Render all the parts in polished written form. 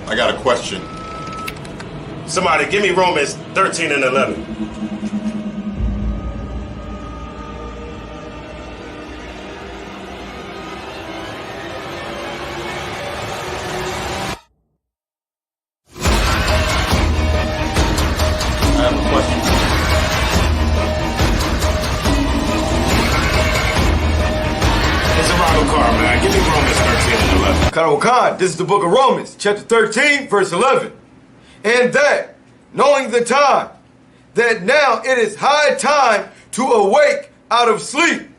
I got a question. Somebody give me Romans 13 and 11. I have a question. It's a rival car, man. Give me Romans 13 and 11. Khan, this is the book of Romans, chapter 13, verse 11. And that, knowing the time, that now it is high time to awake out of sleep.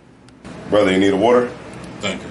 Brother, you need a water? Thank you.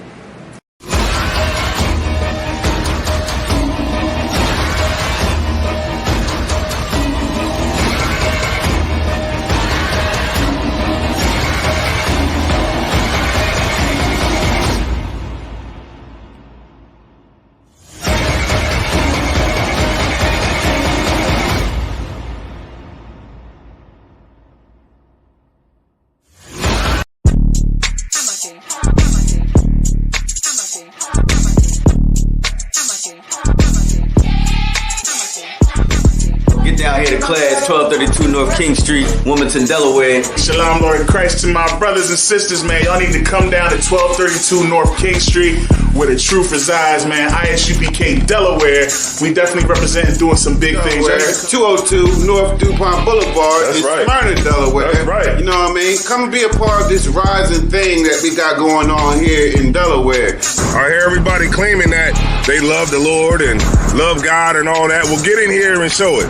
Get down here to class, 1232 North King Street, Wilmington, Delaware. Shalom, Lord in Christ, to my brothers and sisters, man. Y'all need to come down to 1232 North King Street, where the truth resides, man. ISUPK Delaware. We definitely representing doing some big things. 202 North DuPont Boulevard That's in right. Smyrna, Delaware. That's right. You know what I mean? Come and be a part of this rising thing that we got going on here in Delaware. I hear everybody claiming that they love the Lord and love God and all that. Well, get in here and show it.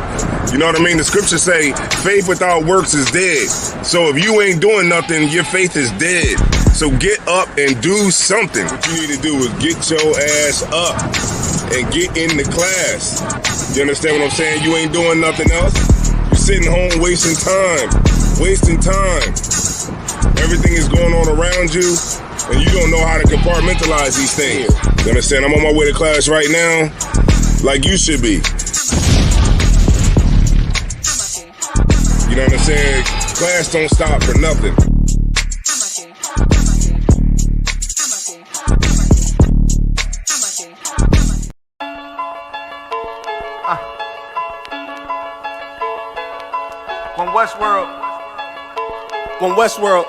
You know what I mean? The scriptures say faith without works is dead. So if you ain't doing nothing, your faith is dead. So get up and do something. What you need to do is get your ass up and get in the class. You understand what I'm saying? You ain't doing nothing else. You're sitting home wasting time. Wasting time. Everything is going on around you, and you don't know how to compartmentalize these things. You understand? I'm on my way to class right now, like you should be. You know what I'm saying? Class don't stop for nothing. When Westworld.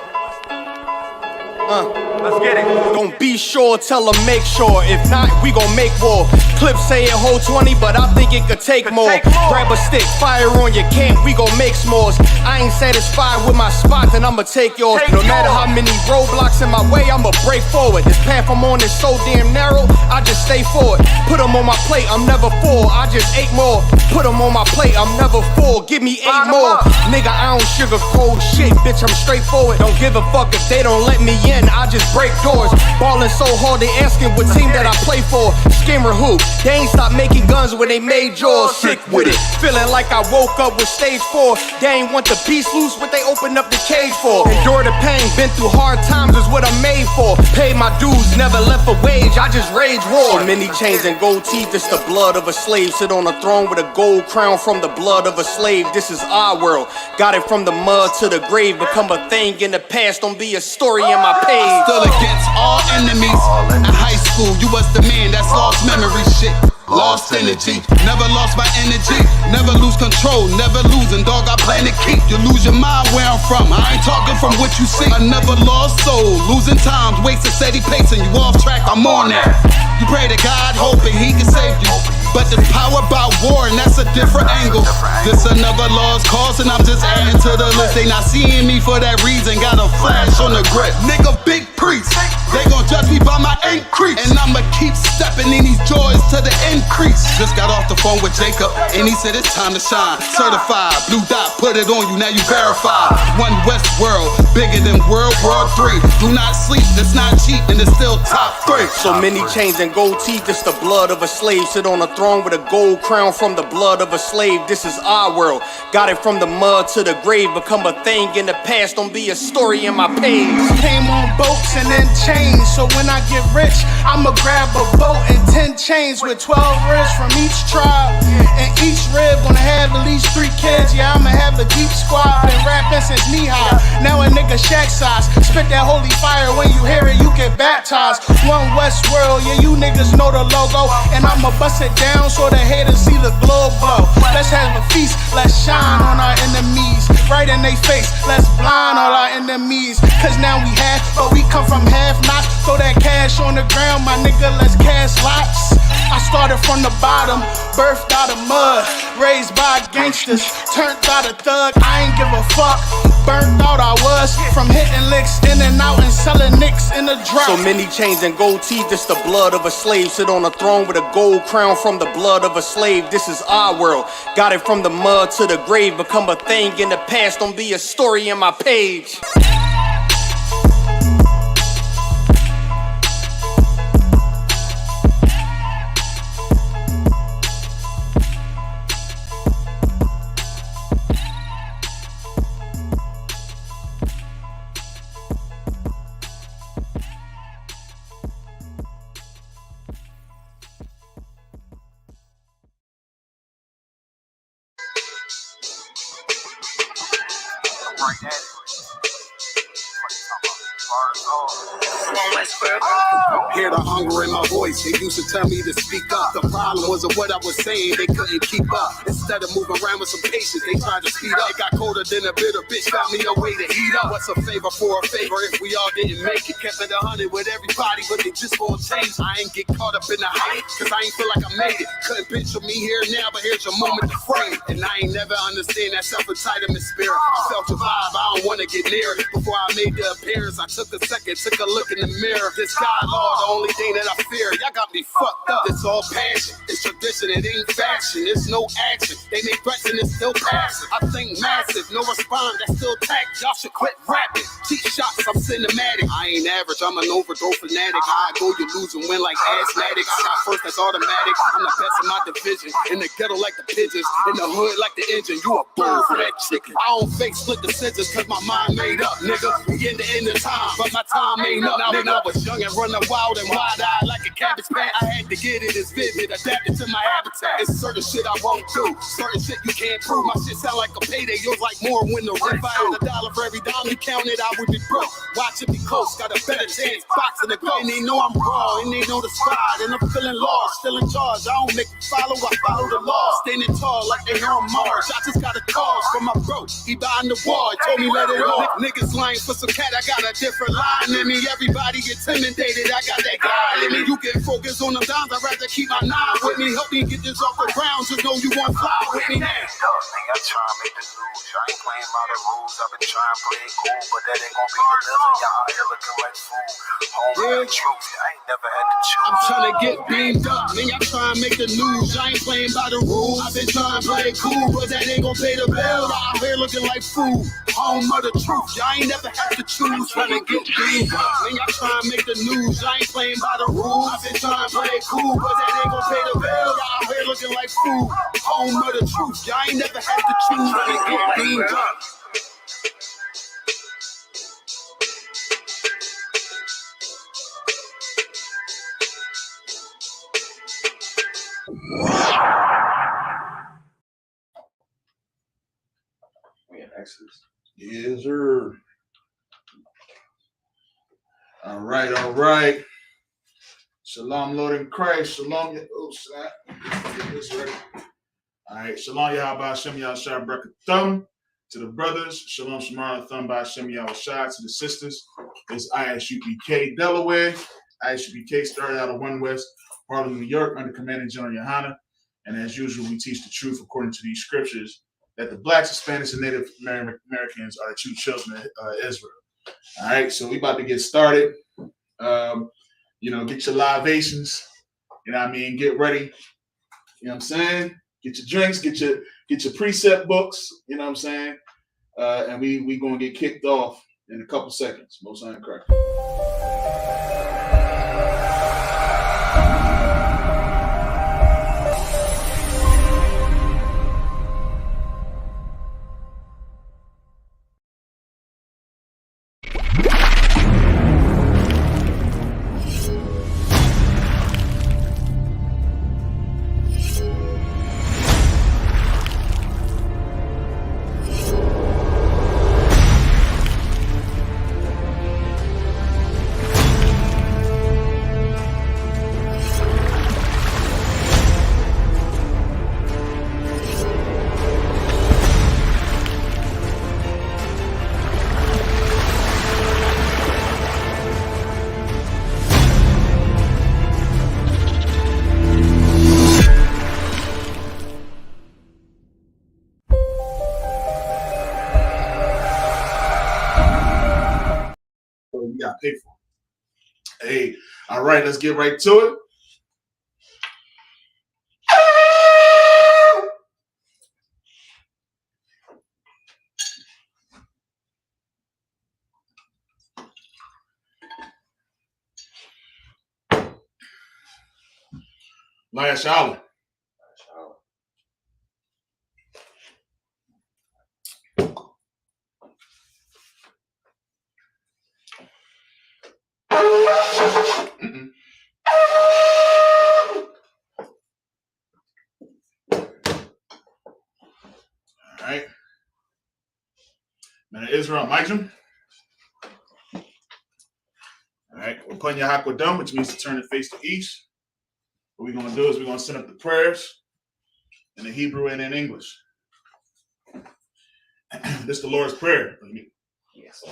Let's get it. Don't be sure, tell them make sure. If not, we gon' make war. Clips say it hold 20, but I think it could take more. Grab a stick, fire on your camp, we gon' make s'mores. I ain't satisfied with my spot, then I'ma take yours. No matter how many roadblocks in my way, I'ma break forward. This path I'm on is so damn narrow, I just stay forward. Put them on my plate, I'm never full, I just ate more. Put them on my plate, I'm never full, give me 8 more. Nigga, I don't sugarcoat shit, bitch, I'm straightforward. Don't give a fuck if they don't let me in, I just break doors. Ballin' so hard, they asking what team that I play for. Skimmer who? They ain't stopped making guns when they made yours. Sick with it, feeling like I woke up with stage 4. They ain't want the beast loose, what they opened up the cage for. Endure the pain, been through hard times is what I'm made for. Paid my dues, never left a wage, I just rage war. So many chains and gold teeth, it's the blood of a slave. Sit on a throne with a gold crown from the blood of a slave. This is our world, got it from the mud to the grave. Become a thing in the past, don't be a story in my page. Still against all enemies. In high school, you was the man that's lost memory shit. Lost energy, never lost my energy. Never lose control, never losing, dog, I plan to keep. You lose your mind where I'm from, I ain't talking from what you see. I never lost soul, losing times, wasting steady pacing. You off track, I'm on that. You pray to God, hoping he can save you. But there's power about war, and that's a different angle. This another lost cause, and I'm just adding to the list. They not seeing me for that reason, got a flash on the grip. Nigga, big priest, they gon' judge me by my increase. And I'ma keep stepping in these joys to the increase. Just got off the phone with Jacob, and he said it's time to shine. Certified, blue dot, put it on you, now you verified. One West world, bigger than World War III. Do not sleep, it's not cheap, and it's still top 3. So many chains and gold teeth, it's the blood of a slave. Sit on a throne with a gold crown from the blood of a slave. This is our world, got it from the mud to the grave. Become a thing in the past, don't be a story in my page. Came on boats and then chains, so when I get rich, I'ma grab a boat and 10 chains with 12 wrists from from each tribe. And each rib gonna have at least 3 kids. Yeah, I'ma have a deep squad. Been rapping since knee-high. Now a nigga shack size. Spit that holy fire, when you hear it, you get baptized. One West World, yeah, you niggas know the logo. And I'ma bust it down so the haters see the glow glow. Let's have a feast, let's shine on our enemies. Right in they face, let's blind all our enemies. Cause now we half, but we come from half knots. Throw that cash on the ground, my nigga, let's cast lots. I started from the bottom, birthed out of mud, raised by gangsters, turned out a thug. I ain't give a fuck, burnt out I was, from hitting licks in and out and selling nicks in the drop. So many chains and gold teeth, this the blood of a slave. Sit on a throne with a gold crown from the blood of a slave. This is our world, got it from the mud to the grave. Become a thing in the past, don't be a story in my page. Hear the hunger in my voice, they used to tell me to speak up. The problem wasn't what I was saying, they couldn't keep up. Instead of moving around with some patience, they tried to speed up. It got colder than a bitter bitch, found me a way to heat up. What's a favor for a favor if we all didn't make it? Kept it 100 with everybody, but they just won't change. I ain't get caught up in the hype, cause I ain't feel like I made it. Couldn't picture me here now, but here's your moment to frame it. And I ain't never understand that self-entitlement spirit. I felt the vibe, I don't wanna get near it. Before I made the appearance, I took a second, took a look in the mirror. This God, Lord, the only thing that I fear. Y'all got me fucked up. It's all passion, it's tradition, it ain't fashion. It's no action, they make threats and it's still passive. I think massive, no response, that's still tact. Y'all should quit rapping. Cheap shots, I'm cinematic. I ain't average, I'm an overthrow fanatic. How I go, you lose and win like asthmatics. I got first, that's automatic. I'm the best in my division. In the ghetto like the pigeons, in the hood like the engine. You a bird for that chicken. I don't fake split decisions cause my mind made up, nigga. We in the end of time, but my time ain't up. Now when I was young and running wild and wide-eyed like a cabbage patch, I had to get it as vivid, adapted to my habitat. It's certain shit I won't do, certain shit you can't prove. My shit sound like a payday, yours like more when the rent. If I had $1 for every dime you counted, I would be broke. Watch it be close, got a better chance, boxing the goal. And they know I'm raw, and they know the squad, and I'm feeling lost, still in charge. I don't make it follow, I follow the law. Standing tall like they on Mars. I just got a call from my bro, he behind the wall, he told me let it off. Niggas lying for some cat, I got a different line in me. Everybody intimidated, I got that guy in me. You get focused on them dimes, I'd rather keep my nine with me. Help me get this off the ground, just know you won't fly with me now. I try and make the news, I ain't playing by the rules. I've been trying to play it cool, but that ain't gonna be the living. Y'all out here looking like fool. Home with the truth, I ain't never had to choose. I'm trying to get beamed up, man, y'all try and make the news. I ain't playing by the rules. I've been trying to play it cool, but that ain't gonna pay the bill. Y'all out here looking like fool. Home of the truth, y'all ain't never had to choose. Trying to get beamed up, man, y'all try and make the news. I ain't playing by the rules. I've been trying to play it cool, but that ain't gonna pay the bill. Y'all out here looking like fool. Home of the truth, y'all ain't never had to choose. Trying to get beamed up. Yes, sir. All right. Shalom, Lord in Christ. Shalom. Get this ready. All right. Shalom, Yahweh Shem Yahshua Brakathum. To the brothers, Shalom Shemara Thumb by Shem Yahshua. To the sisters, it's ISUPK Delaware. ISUPK started out of 1 West, Harlem, New York, under Commandant General Yohana. And as usual, we teach the truth according to these scriptures that the blacks, Hispanics, and Native Americans are the true children of Israel. All right, so we about to get started. Get your libations. You know what I mean? Get ready. You know what I'm saying? Get your drinks. Get your precept books. You know what I'm saying? And we gonna get kicked off in a couple seconds. Most High in Christ. pay for them. Hey, all right, let's get right to it. Laya Shala. All right. Man of Israel, Majum. All right. We're putting your Hakwadam, which means to turn the face to east. What we're going to do is we're going to send up the prayers in the Hebrew and in English. This is the Lord's Prayer. Yes.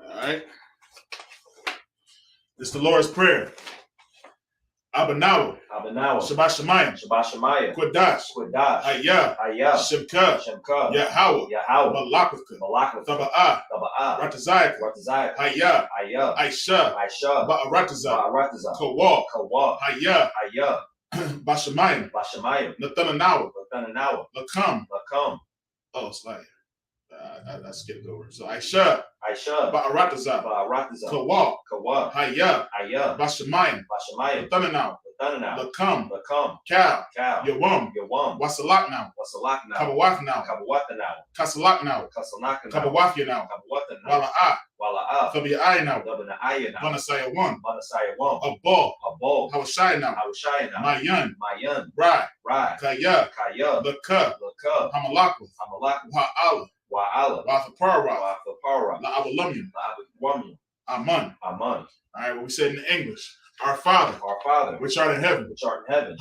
All right. This is the Lord's Prayer. Abanawa. Shabbat Shemayim. Quadash. Hayah. Shemka. Yahweh. Malakavka. Taba'ah. Ratazayaka. Hayah. Aisha. Ba'arataza. Kawal. Hayah. Bashamayim. Nathananawa. Lakam. Oh, it's like I skipped over. So Aisha. Ba'arataza. Kawal. Hayah. Bashamayim. Nathananawa. Lakam. Kal. Yawam. Wasalak now. Kabawaf now. Kasalak now. Kabawafia now. Wala'ah. Fabi'ai now. Banasaya 1. Abal. Hawashai now. Mayan. Rai. Kaya. Laka. Hamalaku. Wa'ala. Wa'thapara. La'abalumian. Aman. All right, what we said in English. Our Father, which art in heaven,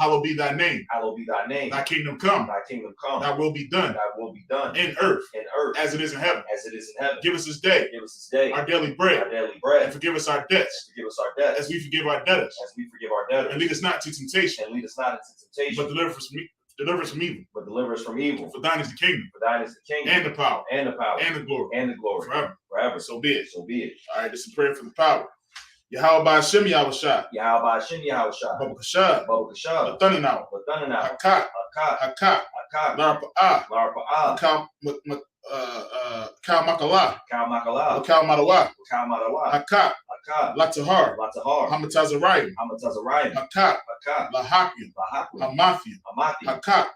hallowed be thy name. Thy kingdom come. Thy will be done. In earth, as it is in heaven. Give us this day our daily bread. And forgive us our debts. As we forgive our debtors. And lead us not to temptation. But deliver us from evil. For thine is the kingdom. And the power. And the glory. Forever. So be it. All right, this is a prayer for the power. Yahweh Ba'ashem Yahushua. Babakashad. Latananaw. Hakat. Larpa'ah. Kal Makala. Kal Madawa. Hakat. Latahar. Hamatazarayim. Hakat. Lahakim. Hamathia. Hakat.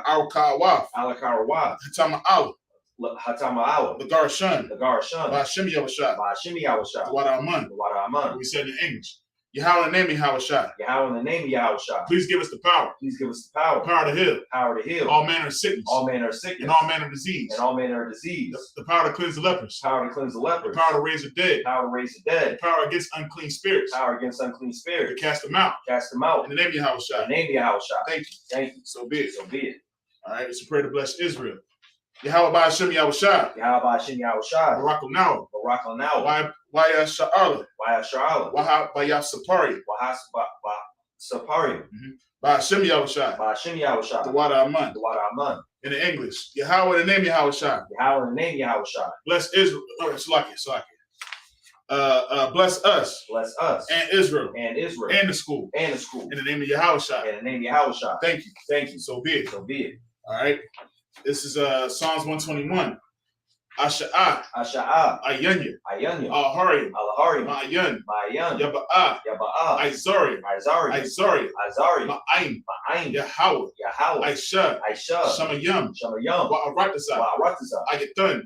Arakawaf. Hatama'ala. The Garshun. Ba'ashem Yahushua. The Wada Aman. We said in English. Yahweh in the name of Yahushua. Please give us the power. Power to heal. All manner of sickness. And all manner of disease. The power to cleanse the lepers. The power to raise the dead. The power against unclean spirits. To cast them out. In the name of Yahushua. Thank you. So be it. All right, it's a prayer to bless Israel. Yahweh Ba'ashem Yahushua. Barak Now. Waya Sha'arla. Waha Bayasapari. Ba'ashem Yahushua. The Wada Aman. In the English. Yahweh in the name of Yahushua. Bless Israel. Slakia. Bless us. And Israel. And the school. In the name of Yahushua. Thank you. So be it. All right. This is Psalms 121. Asha'ah. Ayanya. Al-Harim. Ma'ayan. Yaba'ah. Izari. Ma'ayin. Yahweh. Aisha. Shamayam. Wa'aratazah. Ayathan.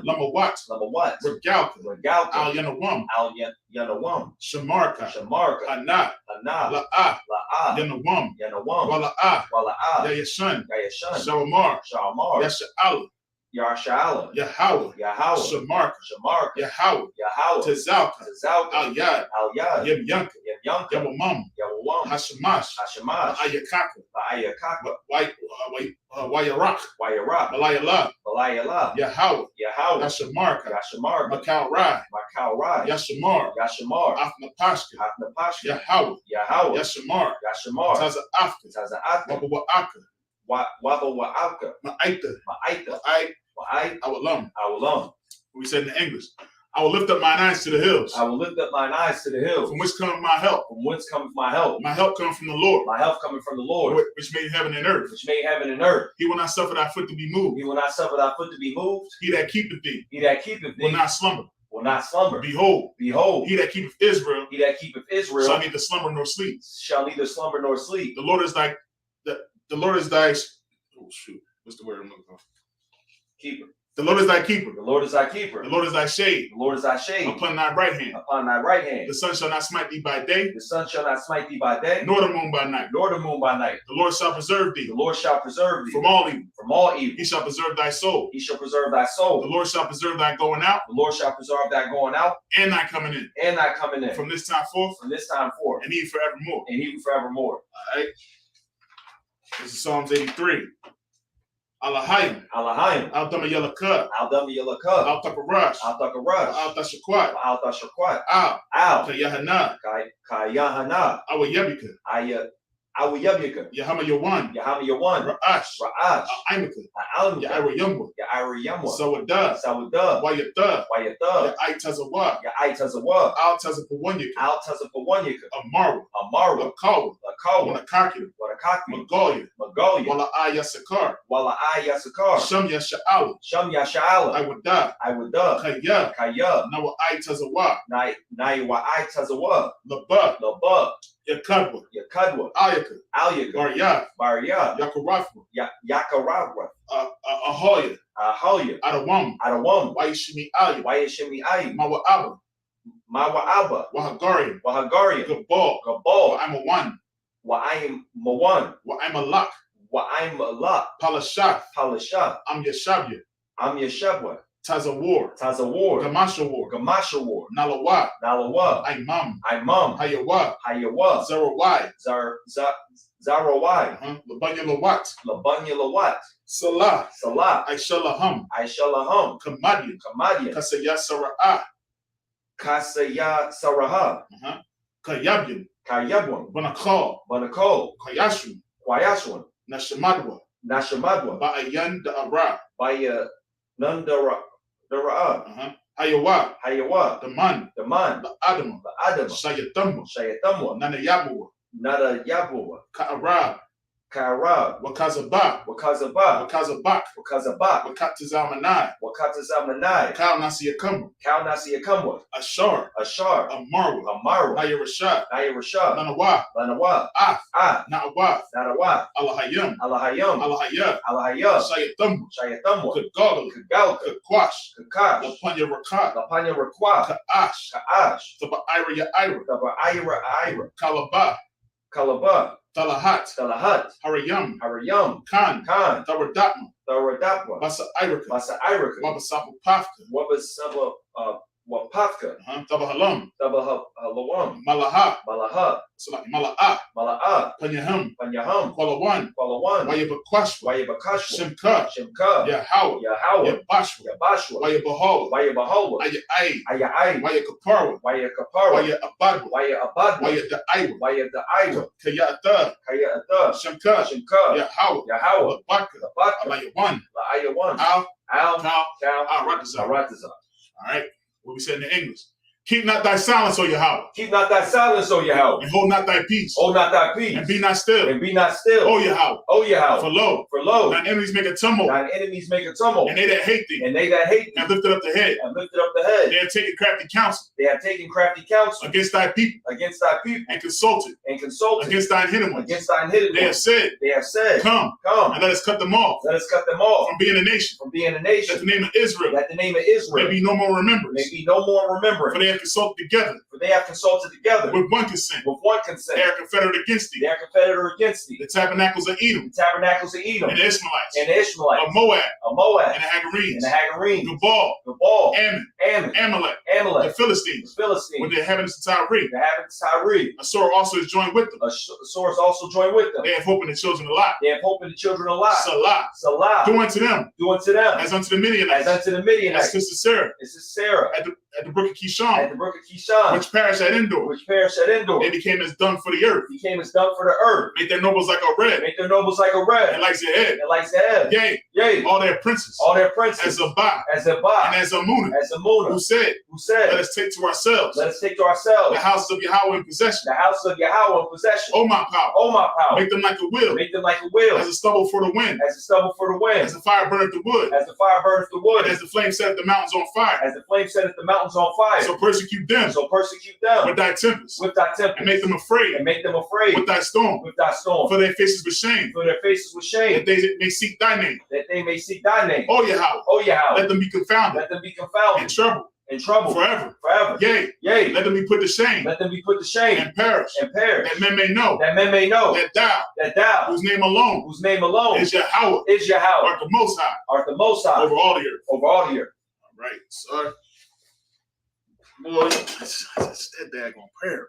Lamawat. Regalka. Al-Yanawam. Shamarka. Hanat. La'ah. Yanawam. Wala'ah. Yayashan. Shawamar. Yasha'ala. Yahweh. Shamarka. Yahweh. Tazalka. Al-Yad. Yemyanka. Yawamam. Hashamash. Ayakaka. Wayarak. Malayala. Yahweh. Yashamarka. Makal Rai. Yashamar. Athnapashka. Yahweh. Yashamar. Taza Afka. Wabawa'aka. Wabo wa'auka. Ma'aita. Ma'aita. Wa'ai. Awalam. Awalam. We said in English. I will lift up mine eyes to the hills. I will lift up mine eyes to the hills. From which cometh my help? From whence cometh my help? My help comes from the Lord. My help coming from the Lord. Which made heaven and earth. Which made heaven and earth. He will not suffer thy foot to be moved. He will not suffer thy foot to be moved. He that keepeth thee. He that keepeth thee. Will not slumber. Will not slumber. Behold. Behold. He that keepeth Israel. He that keepeth Israel. Shall neither slumber nor sleep. Shall neither slumber nor sleep. The Lord is thy. The Lord is thy. Oh shoot! What's the word I'm looking for? Keeper. The Lord is thy keeper. The Lord is thy keeper. The Lord is thy shade. The Lord is thy shade. Upon thy right hand. Upon thy right hand. The sun shall not smite thee by day. The sun shall not smite thee by day. Nor the moon by night. Nor the moon by night. The Lord shall preserve thee. The Lord shall preserve thee. From all evil. From all evil. He shall preserve thy soul. He shall preserve thy soul. The Lord shall preserve thy going out. The Lord shall preserve thy going out. And thy coming in. And thy coming in. From this time forth. From this time forth. And even forevermore. And even forevermore. All right. This is Psalms 83. Alahayim. Alahayim. Al-Dama Yalaka. Al-Dama Yalaka. Al-Takarash. Al-Takarash. Al-Tashakwat. Al-Tashakwat. Al. Al. Kayahana. Kayahana. Awayabika. Awayabika. Yahama Yawan. Yahama Yawan. Ra'ash. Ra'ash. Imika. Al-Imika. Yaira Yumwa. Yaira Yumwa. Sawada. Sawada. Wayata. Wayata. Ya'itazawa. Ya'itazawa. Al-Tazapawanyika. Al-Tazapawanyika. Amaru. Amaru. Akawa. Akawa. Wanakakira. Wanakakmi. Magalia. Magalia. Wala Ayasakar. Wala Ayasakar. Shamya Sha'ala. Shamya Sha'ala. Iwada. Iwada. Kaya. Kaya. Nawa Aitazawa. Naiwa Aitazawa. Laba. Laba. Yakadwa. Yakadwa. Ayaka. Alyaka. Barya. Barya. Yakarafwa. Yakaragwa. Ahoya. Ahoya. Adawam. Adawam. Wayishimi Aya. Wayashimi Ayi. Mawa Abba. Mawa Abba. Wahagarian. Wahagarian. Gabal. Gabal. I'm a one. Wa I'm Mawan. Wa I'm a lock. Wa I'm a lot. Palashath. Palashath. I'm Yeshabya. I'm Yeshabwa. Tazawar. Tazawar. Gamasha War. Gamasha War. Nalawa. Nalawa. Imam. Imam. Hayawa. Hayawa. Zarawai. Zarawai. Labanya Lawat. Labanya Lawat. Salah. Salah. Aishalaham. Aishalaham. Kamadian. Kamadian. Kasaya Sara'ah. Kasaya Saraha. Kayabyan. Kayabwan. Banakal. Banakol. Kayashun. Kwayashwan. Nashamadwa. Nashamadwa. Ba'ayan Da'ara. Baya Nandara. Hayawa. Hayawa. Daman. Daman. Adama. Adama. Shayatamwa. Shayatamwa. Nanayabawa. Nada Yabawa. Ka'arab. Kairab. Wakazaba. Wakazaba. Wakazabak. Wakazabak. Wakatazamanai. Wakatazamanai. Kal Nasiyakamwa. Kal Nasiyakamwa. Ashar. Ashar. Amarwa. Amaru. Nayarashad. Nayarashad. Nanawa. Lanawa. Af. Na'awaf. Na'awaf. Allahayam. Allahayam. Allahayah. Allahayah. Shayatamwa. Shayatamwa. Kagala. Kagalka. Kakwash. Kakash. Lapanya Rakat. Lapanya Rakwa. Ka'ash. Ka'ash. Taba Ira Ira. Taba Ira. Kalaba. Kalaba. Talahat. Talahat. Harayam. Harayam. Khan. Thawadatma. Basa Irika. Basa Irika. Wabasapu Pafka. Wabasaba Wapafka. Tabahalam. Tabahalawam. Malaha. Malaha. Mala'a. Mala'a. Panyaham. Panyaham. Kwalawan. Kwalawan. Wayabakwashwa. Wayabakashwa. Shimka. Shimka. Yahawa. Yahawa. Yabashwa. Yabashwa. Wayabahawa. Wayabahawa. Ayai. Ayai. Wayakaparwa. Wayakapara. Wayabadwa. Wayabadwa. Wayadaiwa. Wayadaiwa. Kayata. Kayata. Shimka. Shimka. Yahawa. Yahawa. Labaka. Labaka. Alayawan. La'ayawan. Al. Al. Kal. Kal. Aratazar. Aratazar. All right. What we said in the English. Keep not thy silence, O Yahweh. Keep not thy silence, O Yahweh. And hold not thy peace. Hold not thy peace. And be not still. And be not still. O Yahweh. O Yahweh. For lo. For lo. Thine enemies make a tumult. Thine enemies make a tumult. And they that hate thee. And they that hate thee. And lifted up the head. And lifted up the head. They have taken crafty counsel. They have taken crafty counsel. Against thy people. Against thy people. And consulted. And consulted. Against thine hidden ones. Against thine hidden ones. They have said. They have said. Come. Come. And let us cut them off. Let us cut them off. From being a nation. From being a nation. That the name of Israel. That the name of Israel. May be no more remembrance. May be no more remembrance. For they have consulted together. For they have consulted together. With one consent. With one consent. They are confederate against thee. They are confederate against thee. The tabernacles of Edom. The tabernacles of Edom. And the Ishmaelites. And the Ishmaelites. Of Moab. Of Moab. And the Hagarenes. And the Hagarenes. Gabal. Gabal. Ammon. Ammon. Amalek. Amalek. The Philistines. The Philistines. With the inhabitants of Tyre. The inhabitants of Tyre. A sword also is joined with them. A sword also joined with them. They have hope in the children alive. They have hope in the children alive. Salah. Salah. Do unto them. Do unto them. As unto the Midianites. As unto the Midianites. As Sister Sarah. This is Sarah. At the brook of Kishon. At the brook of Kishon. Which perished at Endor. Which perished at Endor. They became as dung for the earth. Became as dung for the earth. Make their nobles like a red. Make their nobles like a red. And like Zeheb. And like Zeheb. Yea. Yea. All their princes. All their princes. As Zabah. As Zabah. And as Amunah. As Amunah. Who said? Let us take to ourselves. Let us take to ourselves. The house of Yahweh in possession. The house of Yahweh in possession. Oh my power. Oh my power. Make them like a wheel. Make them like a wheel. As a stubble for the wind. As a stubble for the wind. As the fire burneth the wood. As the fire burneth the wood. And as the flame setteth the mountains on fire. As the flame setteth the mountains on fire. So persecute them. So persecute them. With thy tempest. With thy tempest. And make them afraid. And make them afraid. With thy storm. With thy storm. For their faces with shame. For their faces with shame. That they may seek thy name. That they may seek thy name. Oh Yahweh. Oh Yahweh. Let them be confounded. Let them be confounded. In trouble. In trouble. Forever. Forever. Yea. Yea. Let them be put to shame. Let them be put to shame. And perish. And perish. That men may know. That men may know. That thou. Whose name alone. Whose name alone. Is Yahweh. Is Yahweh. Art the most high. Art the most high. Over all the earth. Over all the earth. All right, sir. Boy, that's that daggone prayer.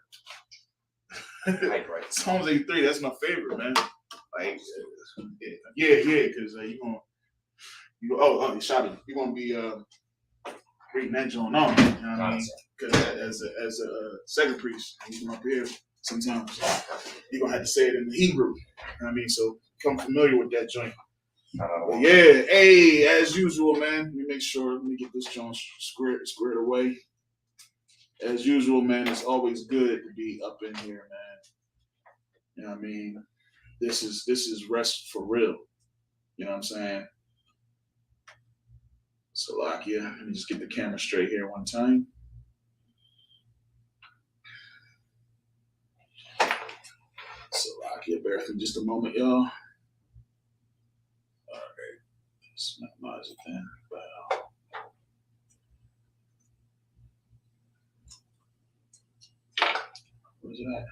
Right. Psalms 83, that's my favorite, man. Like, yeah, because you're gonna be reading that joint on. You know what I mean? Because as a second priest, you come up here sometimes you're gonna have to say it in the Hebrew. You know what I mean? So become familiar with that joint. Yeah, hey, as usual, man. Let me make sure. Let me get this joint squared away. As usual, man. It's always good to be up in here, man. You know what I mean? This is rest for real. You know what I'm saying? Salakia. Let me just get the camera straight here one time. Salakia, bear through just a moment, y'all. Let's minimize it then. Where's it at?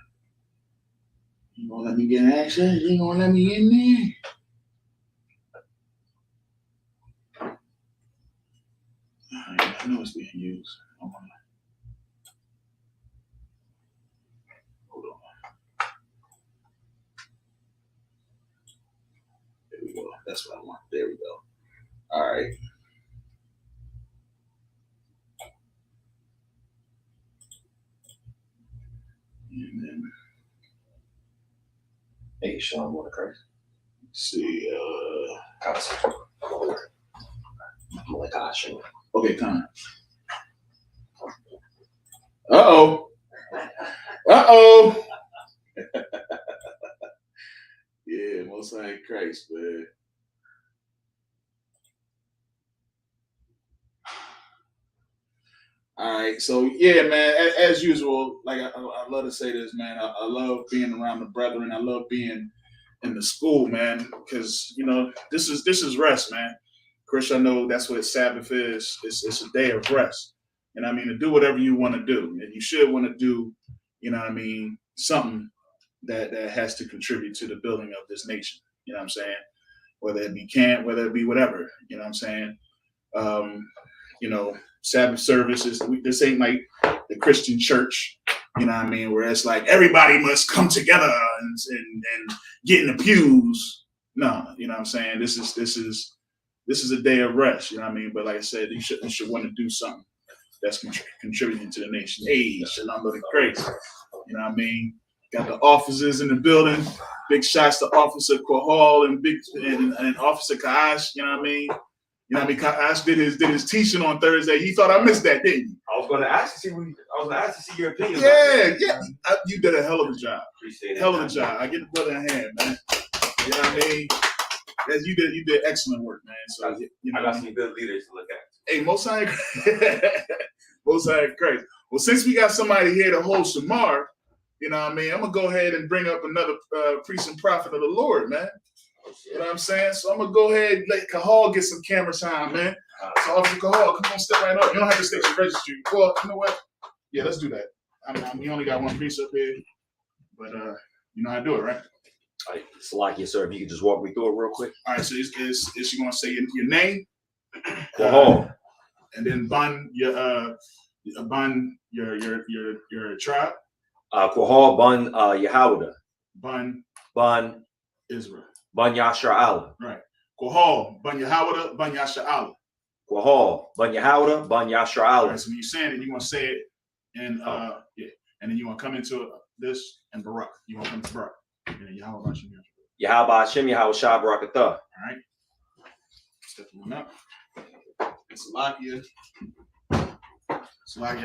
You gonna let me get access? You gonna let me in there? I know it's being used. I wanna... Hold on. There we go. That's what I want. There we go. All right. And then, hey, Sean, what occurs? See, Malakash. Okay, time. Uh-oh. Yeah, Most High Christ, man. All right, so yeah, man. As usual, like I love to say this, man. I love being around the brethren. I love being in the school, man, because this is rest, man. Of course, I know that's what Sabbath is. It's a day of rest, and I mean to do whatever you want to do, and you should want to do, something that has to contribute to the building of this nation. You know what I'm saying? Whether it be camp, whether it be whatever. You know what I'm saying? Sabbath services. This ain't like the Christian church, you know what I mean, where it's like everybody must come together and get in the pews. No, you know what I'm saying? This is a day of rest, you know what I mean? But like I said, you should want to do something that's contributing to the nation. Hey, shalom to Christ. You know what I mean? Got the officers in the building. Big shots to Officer Quahal and Officer Kaash, you know what I mean? You know what I mean? Kaash did his teaching on Thursday. He thought I missed that, didn't you? I was going to ask to see your opinion. Yeah. You did a hell of a job. Appreciate it. Hell of a job. I get the brother in hand, man. You know what I mean? You did excellent work, man. So I got some good leaders to look at. Hey, Most High Christ. Well, since we got somebody here to hold Shamar, you know what I mean? I'm gonna go ahead and bring up another priest and prophet of the Lord, man. You know what I'm saying? So I'm gonna go ahead and let Kahal get some camera time, man. So Officer Kahal, come on, step right up. You don't have to state your registry. Well, you know what? Yeah, let's do that. We only got one priest up here, but you know how to do it, right? All right, Salakia, sir. If you could just walk me through it real quick. All right. So is she gonna say your name? Kahal. And then bun your tribe. Kahal Bun Yehuda. Bun Israel. Bun Yashar Allah. Right. Kahal Bun Yehuda Bun Yashar Allah. Kahal Bun Yehuda Bun Yashar Allah. Right, so when you're saying it, you're gonna say it And yeah, and then you want to come into this and Barak. You want to come to Barak, and then Yahweh Hashem. Yahweh Hashem Yahweh Shah Barakatah. All right. Step one up. Salakia.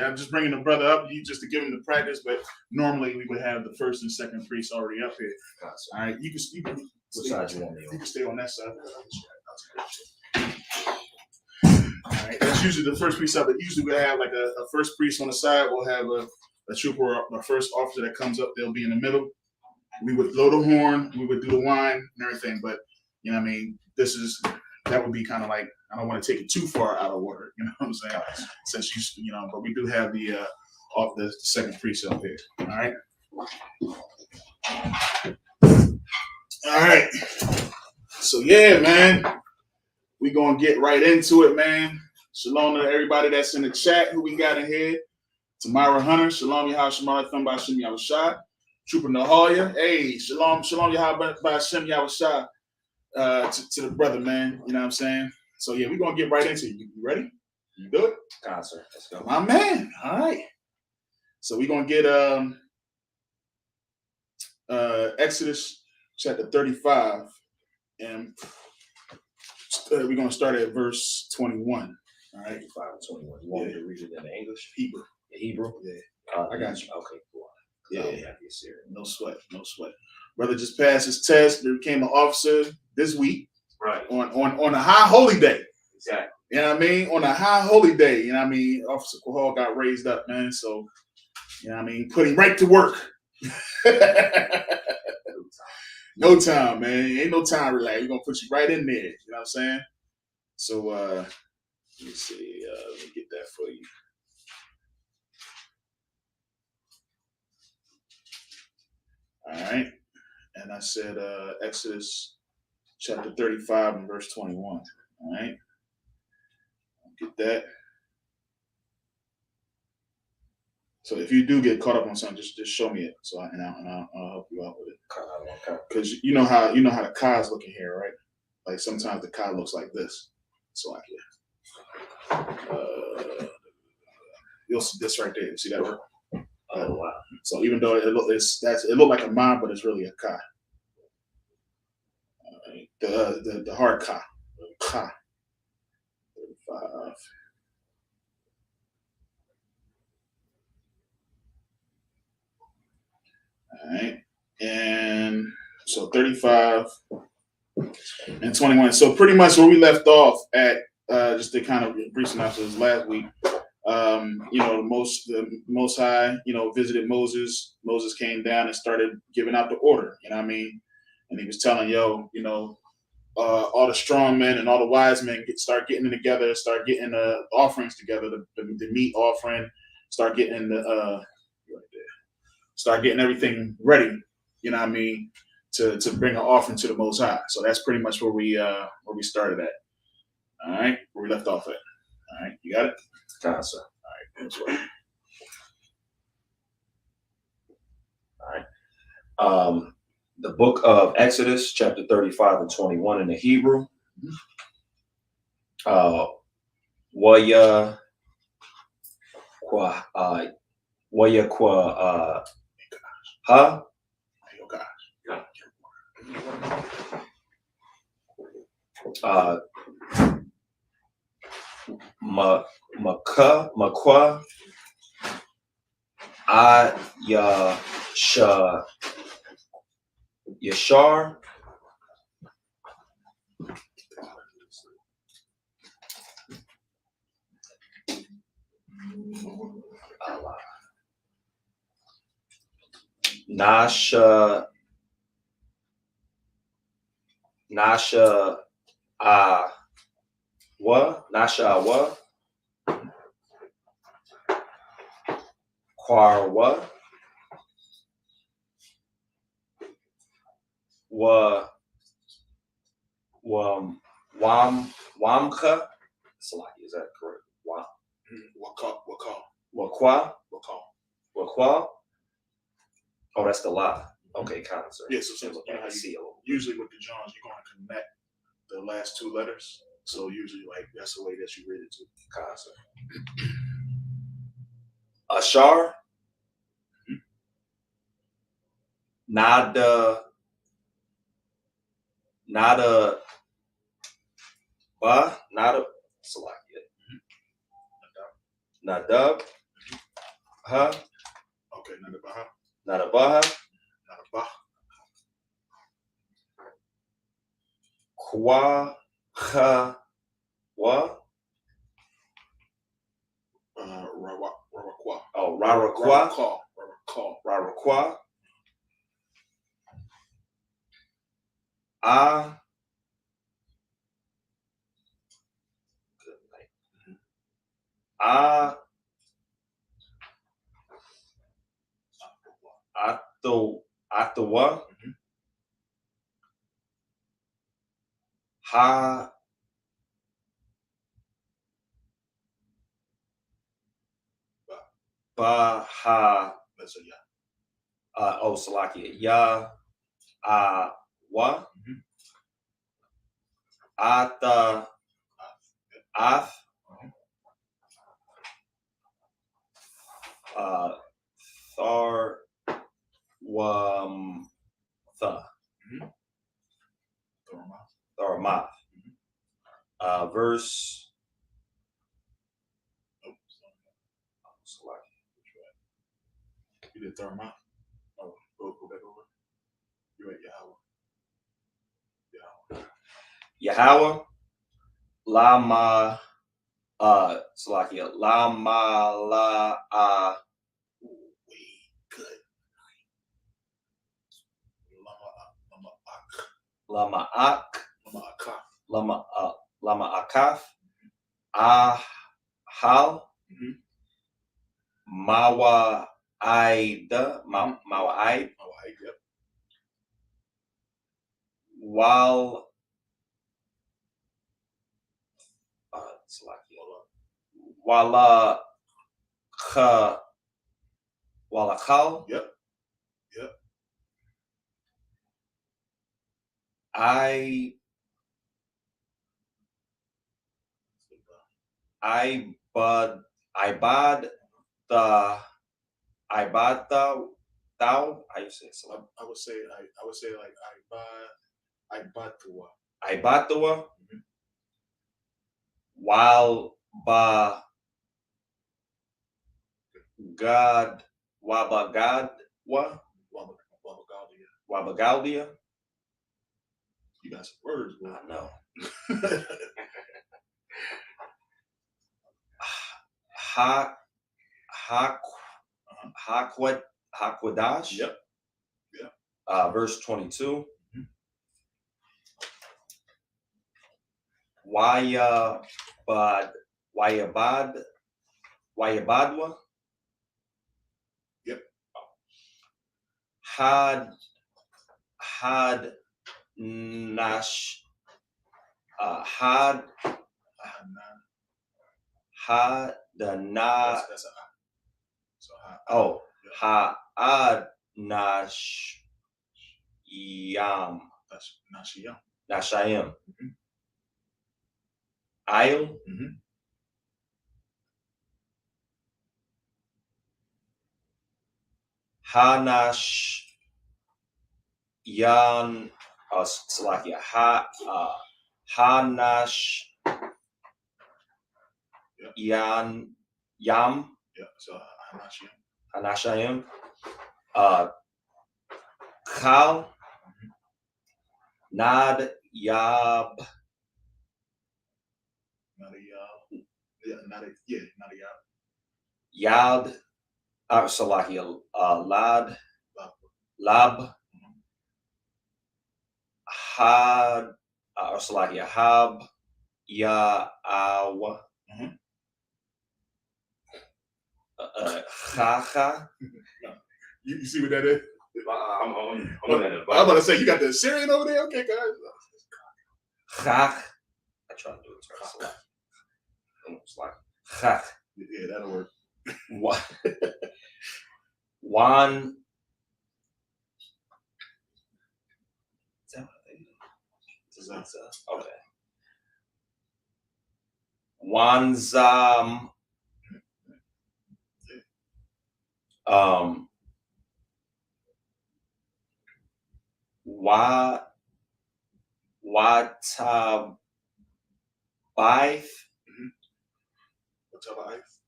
I'm just bringing the brother up just to give him the practice, but normally we would have the first and second priest already up here. All right, you can What side you want me on? You can stay on that side. All right, that's usually the first priest up. But usually we have like a first priest on the side. We'll have a trooper, a first officer that comes up. They'll be in the middle. We would blow the horn. We would do the wine and everything. But you know what I mean? That would be kind of like, I don't want to take it too far out of order. You know what I'm saying? Since you know, but we do have the second priest up here. All right. All right. So yeah, man, we gonna get right into it, man. Shalom to everybody that's in the chat. Who we got in here? Tamara Hunter. Shalom Yahweh Shemar Thumba Shem Yahweh Shah. Trooper Nahalia. Hey, shalom Yahweh Shem Yahweh Shah. To the brother, man. You know what I'm saying? So yeah, we're gonna get right into it. You ready? You do it? Concert. Let's go. My man. All right. So we're gonna get Exodus chapter 35, and we're gonna start at verse 21. All right, 35 and 21. You want me to read it in the English? Hebrew. Hebrew? Yeah. I got you. Okay, cool. Yeah. No sweat. Brother just passed his test. He became an officer this week. Right. On a high holy day. Exactly. You know what I mean? On a high holy day. You know what I mean? Officer Quahal got raised up, man. So, you know what I mean? Put him right to work. No time, man. Ain't no time relax. We're gonna put you right in there. You know what I'm saying? So let me see. Let me get that for you. All right. And I said Exodus chapter 35 and verse 21. All right. Get that. So if you do get caught up on something, just show me it. So I'll help you out with it. Because you know how the car's looking here, right? Like sometimes the car looks like this. So you'll see this right there. See that? Oh wow! So even though it looked like a mine, but it's really a car. The hard car. Car. 35. All right. And so 35 and 21. So pretty much where we left off at, just to kind of brief synopsis last week, the Most High, visited Moses. Moses came down and started giving out the order, you know what I mean? And he was telling, all the strong men and all the wise men start getting it together, start getting the offerings together, the meat offering, start getting start getting everything ready, you know what I mean, to bring an offering to the Most High. So that's pretty much where we started at. All right, where we left off at. All right, you got it? Concert. All right, that's right. All right. The book of Exodus, chapter 35 and 21 in the Hebrew. Waya kwa ha makwa Yashar Nasha Awa Kwarwa Wamka. Is that correct? Wakwa. Oh, that's the lie. Okay, concert. Yeah, so usually with the Johns, you're going to connect the last two letters. So usually, that's the way that you read it too. Concert. Ashar. Nada. Salakia. Nadab. Ha. Okay, Nadabaha. Nadabaha. Nadabah. Kwa. Ha. Wa. Rarakwa. Oh, Rarakwa. Rarakwa. Rarakwa. Ah. Atawa. Ha. Baha. Salakia. Ya. Wa. Ata. Ath. Thar. Wam. Tha. Tharmath. Verse. You did Tharmath. Oh, go back over. You're at Yahweh. Yahweh. Lama. Salakia. Lama la. Good. Lama ak. Lama Akaf. Lama akaf. Ahal. Mawa aida. Mawa aid. Yep. Wal. Wala. Walachal. Yep. Ibad thou. How you say it? I would say like Ibatua. Ibatua. While ba God Wabagad Wabagaldia. You got some words, bro. I know. Hakwadash. Yep. Verse 22. Wayabadwa. Yep. Had nash. Had the na. That's a so Ha'ad nash yam. That's Nashiyam. Nashayim. Ail. Hanash yan. Salakia. Hanash yan yam. Yeah. So Hanashayim. Kal. Nad yab. Not a yab. Yad. Salakia. Lab. Had. Salakia. Hab. Ya awa. Chacha. You see what that is? I'm about to say you got the Syrian over there. Okay, guys. Chach. I try to do it twice. It's like chach. Yeah, that'll work. One. Okay. Wanzam.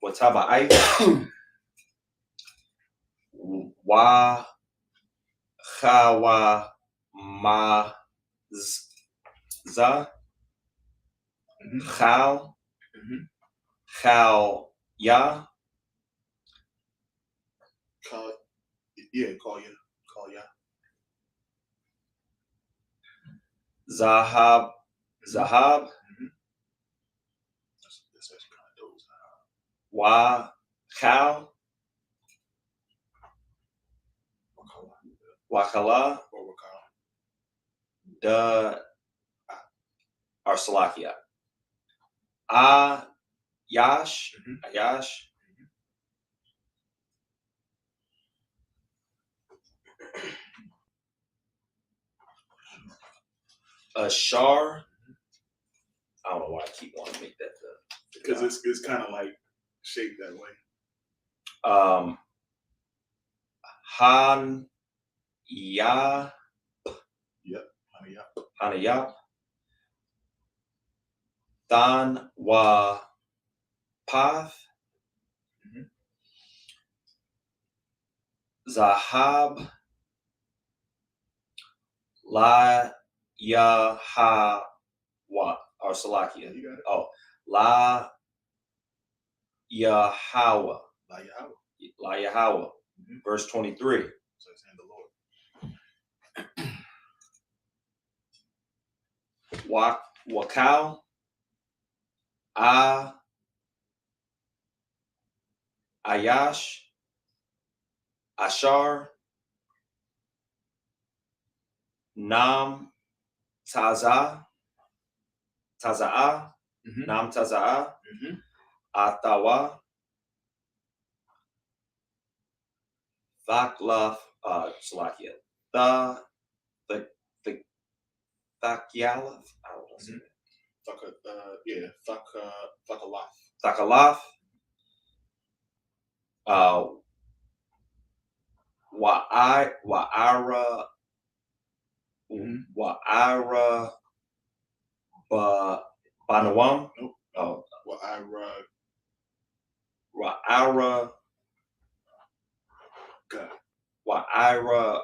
Watabaith. Wa Chawa Ma Za Chal Chal Ya Call ya. Zahab That's kind of dope. Wa Chal Wakala Da Arsalakia Ayash Ashar. I don't know why I keep wanting to make that because it's kind of like shaped that way. Han Ya. Yep. Hanayap. Dan Wa Path. Zahab La Ya Ha Wa or Salakia. Oh, La Yahweh. La Yahweh. Verse 23. So it's in the Lord. Wakal Ayash Ashar Nam Taza'a Nam Taza'a Atawa Thaklaf Salakia the Thakyalaf. I don't know. Thakalaf. Wa'ira Banawam. Oh, Wa'ira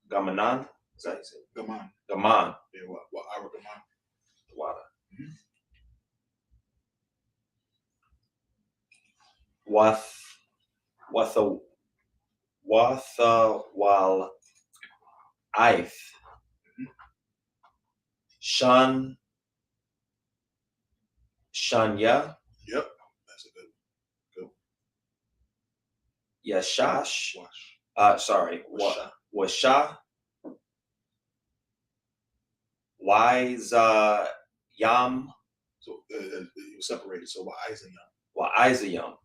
Gamanan. Is that how you say it? Gaman. Yeah, Wa'ira Gaman. Wada. Wathawal Aif. Shanya. Yep, that's a good. Yashash. Washa. Yam. So you separated. So Wa'izayam. Wa'izayam.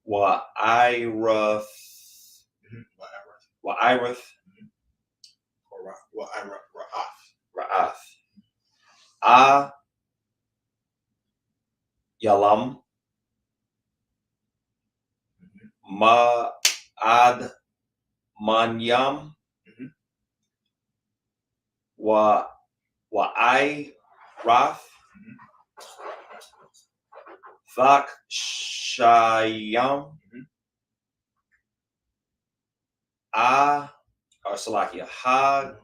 Wa'irath. Wa'irath. Or Ra'ath. Yalam. Ma'ad Manyam. Wa'irath. Thakshayam. Or Salakia. Hab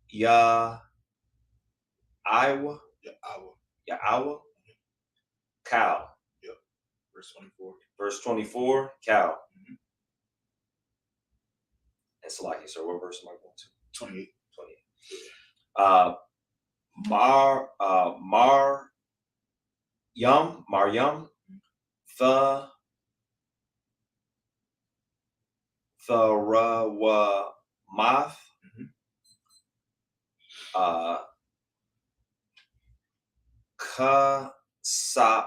Ya Iwa. Ya'awa. Cow. Yep. Verse 24. Cow. And Salakia. So what verse am I going to? 28. Maryam. Tharawamath. Kasap.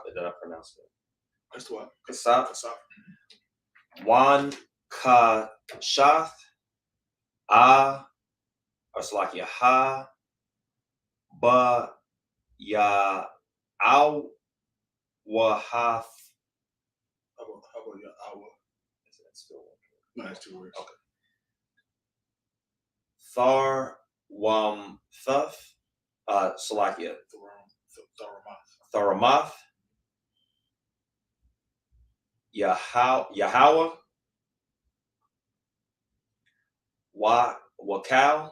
Did I pronounce it? That's what. Kasap. Wan Kashath. or Salakia, Ha, Ba, Ya, Aw, Wa, Ha. How about your hour? No, that's 2 words. Okay. Thar, Wam, Thuff, Salakia, Tharamath, Yahweh, Wakal,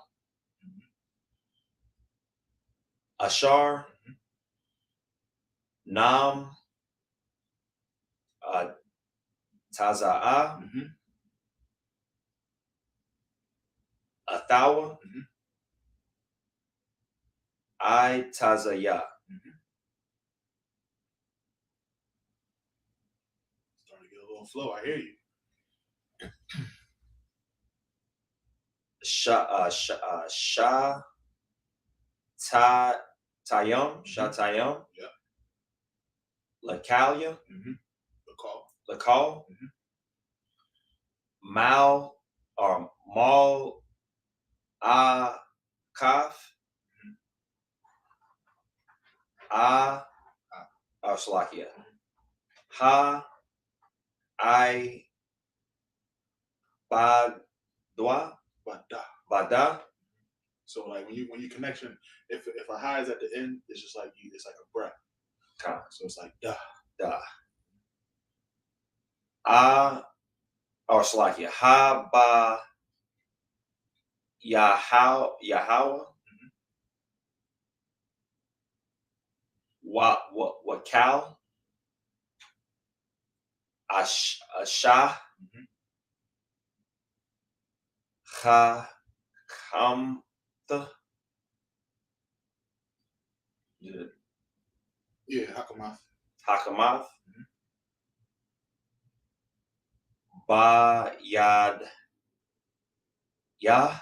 Ashar, Nam, Taza'ah, Athawa, I Tazaya. Starting to get a little flow. I hear you. Tayam, Tayam, Yeah. Lakalia, The call. Lakal, Mal, or Mal, Kaf, or Salakia, Ha, I, Badwa, Bada. So like when you connection, if a high is at the end, it's just like it's like a breath. Okay. So it's like da. Or Salakia, Ha, Ba, Yahweh, Wakal, Ashah, Kamta. Yeah, Hakamath. Hakamath, Ba Yad Yah,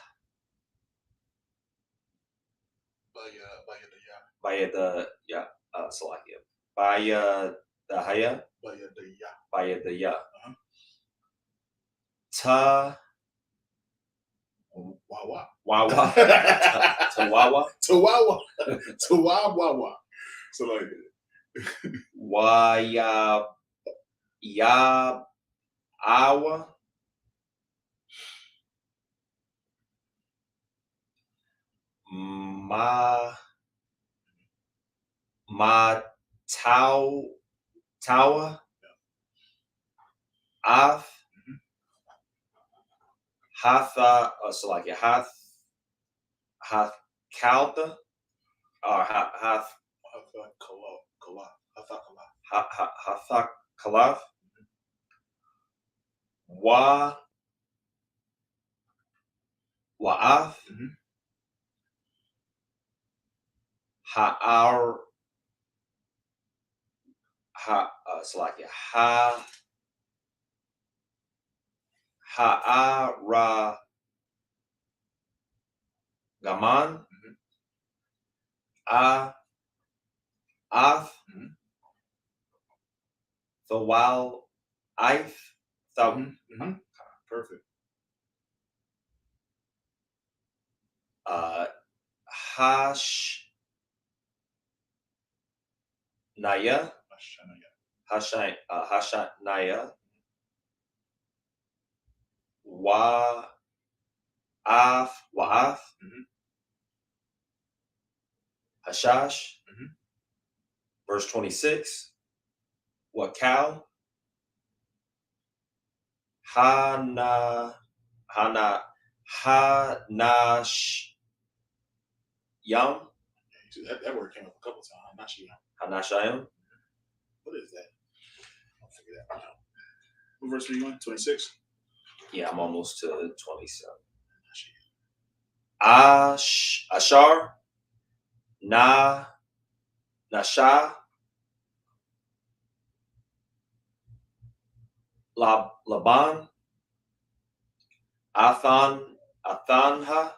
Bayada Ya, Salakia, Bayadahaya, Bayadaya, Ta Wawa. Wawa, Tawawa, Tawawa. Tawawa. So like Waya Ya Awa, Ma Tawa, Af, Hatha, Salakia, Hath Kalta, or Hath Kalaf, Wa'af, Ha'ar, Salakia, Ha'ara Gaman, Af, Thawal, If, perfect. Hash Naya, Hashanaya, Wa'af, Hashash, verse 26, Wakal, Hanash Yam, That word came up a couple times. Hanashayam. What is that? I'll figure that out. What verse are you on? 26? Yeah, I'm almost to 27. Ashar, Nasha, Laban, Athanha,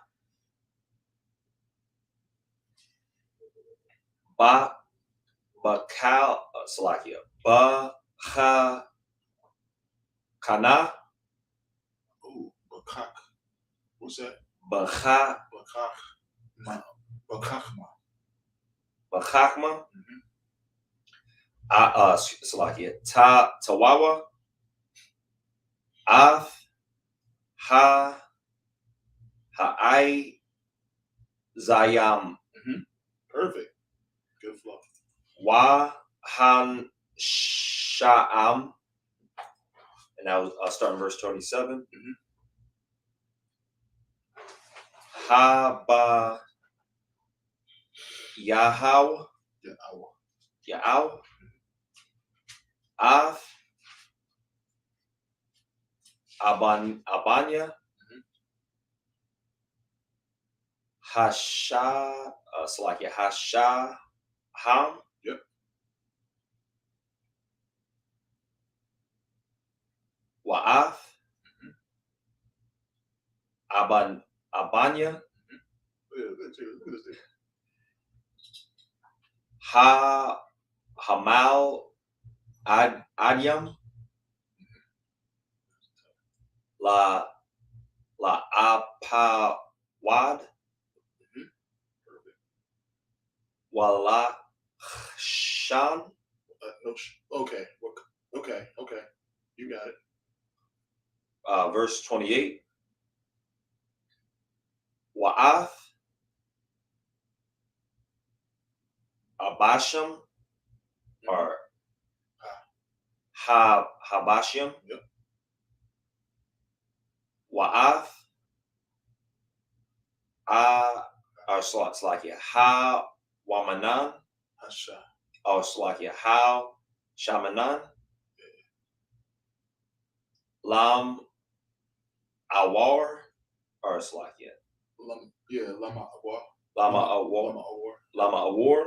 Bakal, Salakia, Kana, Ooh, Bakak. What's that? Bachachma. Bachachma. Salakia. Tawawa. Af. Ha. Ha'ai. Zayam. Perfect. Good flow. Wa. Han. Sha'am. And I'll start in verse 27. Haba Yahaw. Yahaw. Af. Abanya. Hasha. Salakia. Hasha. Ham. Yep. Wa'af. Abanya. Look at this thing. Hamal Adyam. La Apawad. Wala Shan. Okay. You got it. Verse 28. Wa'af. Abasham. Or Habashim. Yep. Wa'af. Slakia. Ha Wamanan. Hasha. Slakia. Ha Shamanan. Lam Awar. Or Slakia. Lama Awar. Lama Awar.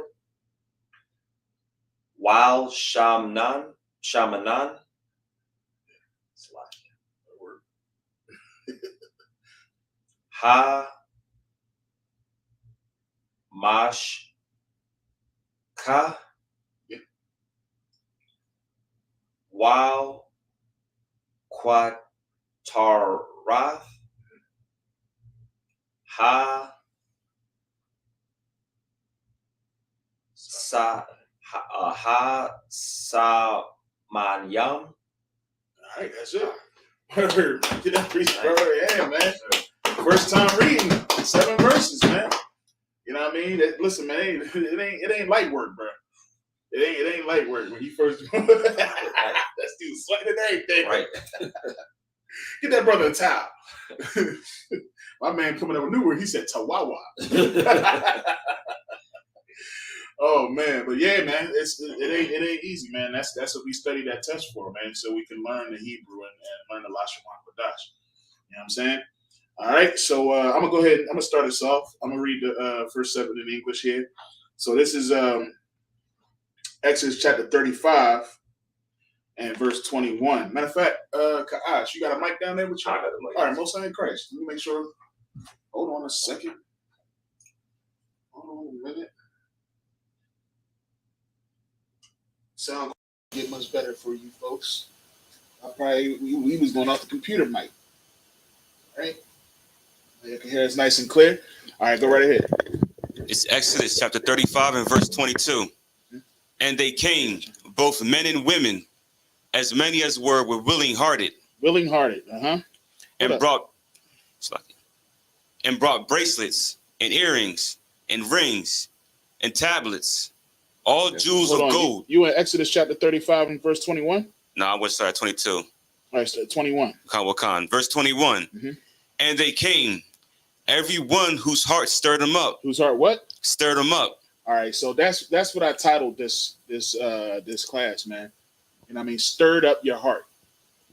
While Shamanan. Slakia. Ha Mash Ka. Wow Quatarath. Ha Samanyam. All right, that's it. Get that priest brother. Yeah, man. First time reading 7 verses, man. You know what I mean? Listen, man, it ain't light work, bro. It ain't light work when you first. That dude sweating and everything. Right. Get that brother a towel. My man coming up with a new word. He said tawawa. Oh man, but yeah, man, it ain't easy, man. That's what we study that test for, man, so we can learn the Hebrew and learn the Lashon Kodash. You know what I'm saying? All right, so I'm gonna go ahead. I'm gonna start us off. I'm gonna read the first 7 in English here. So this is Exodus chapter 35 and verse 21. Matter of fact, Ka'ash, you got a mic down there with you? I got a mic. All right, Most High in Christ. Let me make sure. Hold on a second. Hold on a minute. Sound get much better for you folks. We was going off the computer mic. All right. You can hear us nice and clear. All right, go right ahead. It's Exodus chapter 35 and verse 22. And they came, both men and women, as many as were willing-hearted. Willing-hearted, And brought bracelets and earrings and rings and tablets, all jewels of gold. You in Exodus chapter 35 and verse 21? No, I went start 22. All right, so 21. Wakan. Verse 21. And they came, every one whose heart stirred them up. Whose heart what? Stirred them up. All right, so that's what I titled this class, man. You know what I mean? Stirred up your heart.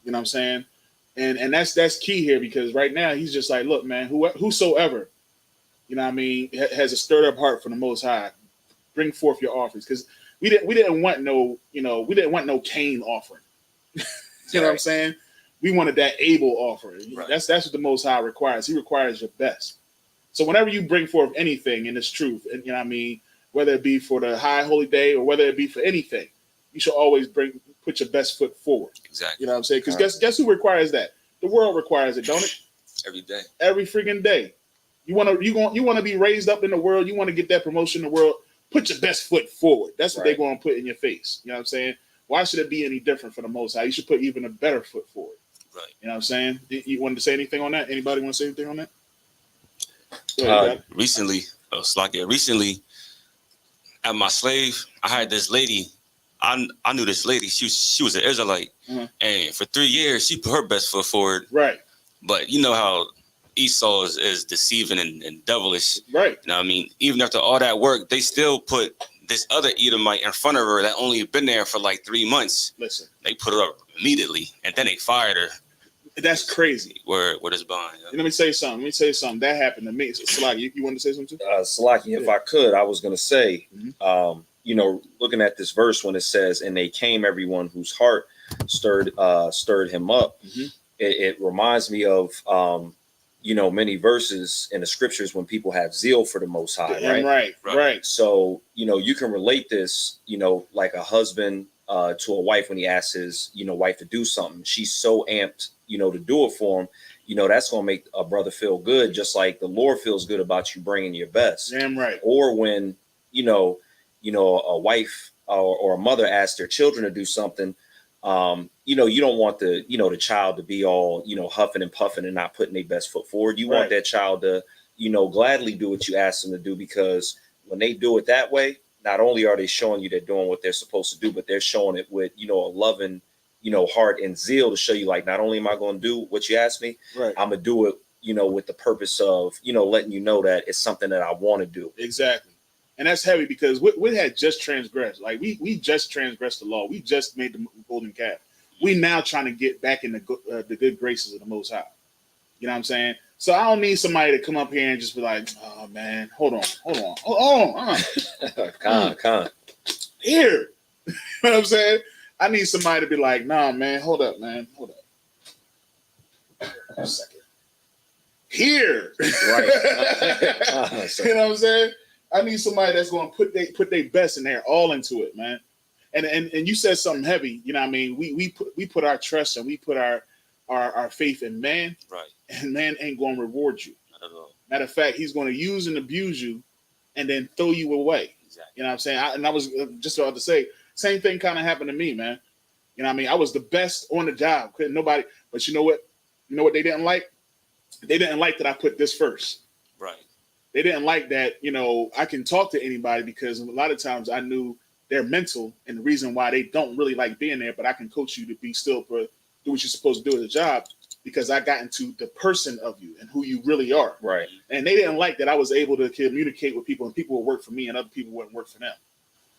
You know what I'm saying? And that's key here, because right now he's just like, look, man, whosoever, you know what I mean, has a stirred up heart for the Most High, bring forth your offerings, because we didn't want no Cain offering. You know what I'm saying? We wanted that Abel offering. Right. That's what the Most High requires. He requires your best. So whenever you bring forth anything in this truth, and you know what I mean, whether it be for the high holy day or whether it be for anything, you should always put your best foot forward. Exactly. You know what I'm saying? Because guess who requires that? The world requires it, don't it? Every day. Every freaking day. You want to be raised up in the world. You want to get that promotion in the world. Put your best foot forward. That's what they're going to put in your face. You know what I'm saying? Why should it be any different for the Most High? You should put even a better foot forward. Right. You know what I'm saying? You wanted to say anything on that? Anybody want to say anything on that? Recently, at my slave, I had this lady. I knew this lady. She was an Israelite, and for 3 years she put her best foot forward. Right. But you know how Esau is deceiving and devilish. Right. You know what I mean? Even after all that work, they still put this other Edomite in front of her that only been there for like 3 months. Listen. They put her up immediately, and then they fired her. That's crazy. Where this bond? Let me say something. That happened to me. So, Salaki, you wanted to say something too? Salaki, if I could, I was going to say, looking at this verse when it says, "And they came everyone whose heart stirred him up." It reminds me of many verses in the scriptures when people have zeal for the Most High, right. So you can relate this, like a husband to a wife when he asks his wife to do something. She's so amped to do it for him. That's going to make a brother feel good, just like the Lord feels good about you bringing your best. Damn right. Or when a wife or a mother asks their children to do something, you don't want the child to be all huffing and puffing and not putting their best foot forward. You want that child to gladly do what you ask them to do, because when they do it that way, not only are they showing you they're doing what they're supposed to do, but they're showing it with a loving heart and zeal to show you, like, not only am I going to do what you asked me, I'm gonna do it with the purpose of letting you know that it's something that I want to do. Exactly. And that's heavy, because we had just transgressed. Like we just transgressed the law. We just made the golden calf. We now trying to get back in the good graces of the Most High. You know what I'm saying? So I don't need somebody to come up here and just be like, "Oh man, hold on, Con. Here." You know what I'm saying? I need somebody to be like, "Nah, man, hold up. A second. Here." Right. You know what I'm saying? I need somebody that's going to put their best in there, all into it, man. And you said something heavy. You know what I mean? We put our trust and we put our faith in man. Right. And man ain't going to reward you. Not at all. Matter of fact, he's going to use and abuse you and then throw you away. Exactly. You know what I'm saying? I was just about to say, same thing kind of happened to me, man. You know what I mean? I was the best on the job. Couldn't nobody. But you know what? You know what they didn't like? They didn't like that I put this first. Right. They didn't like that, I can talk to anybody, because a lot of times I knew their mental and the reason why they don't really like being there, but I can coach you to be still, do what you're supposed to do as a job, because I got into the person of you and who you really are. Right. And they didn't like that I was able to communicate with people, and people would work for me and other people wouldn't work for them.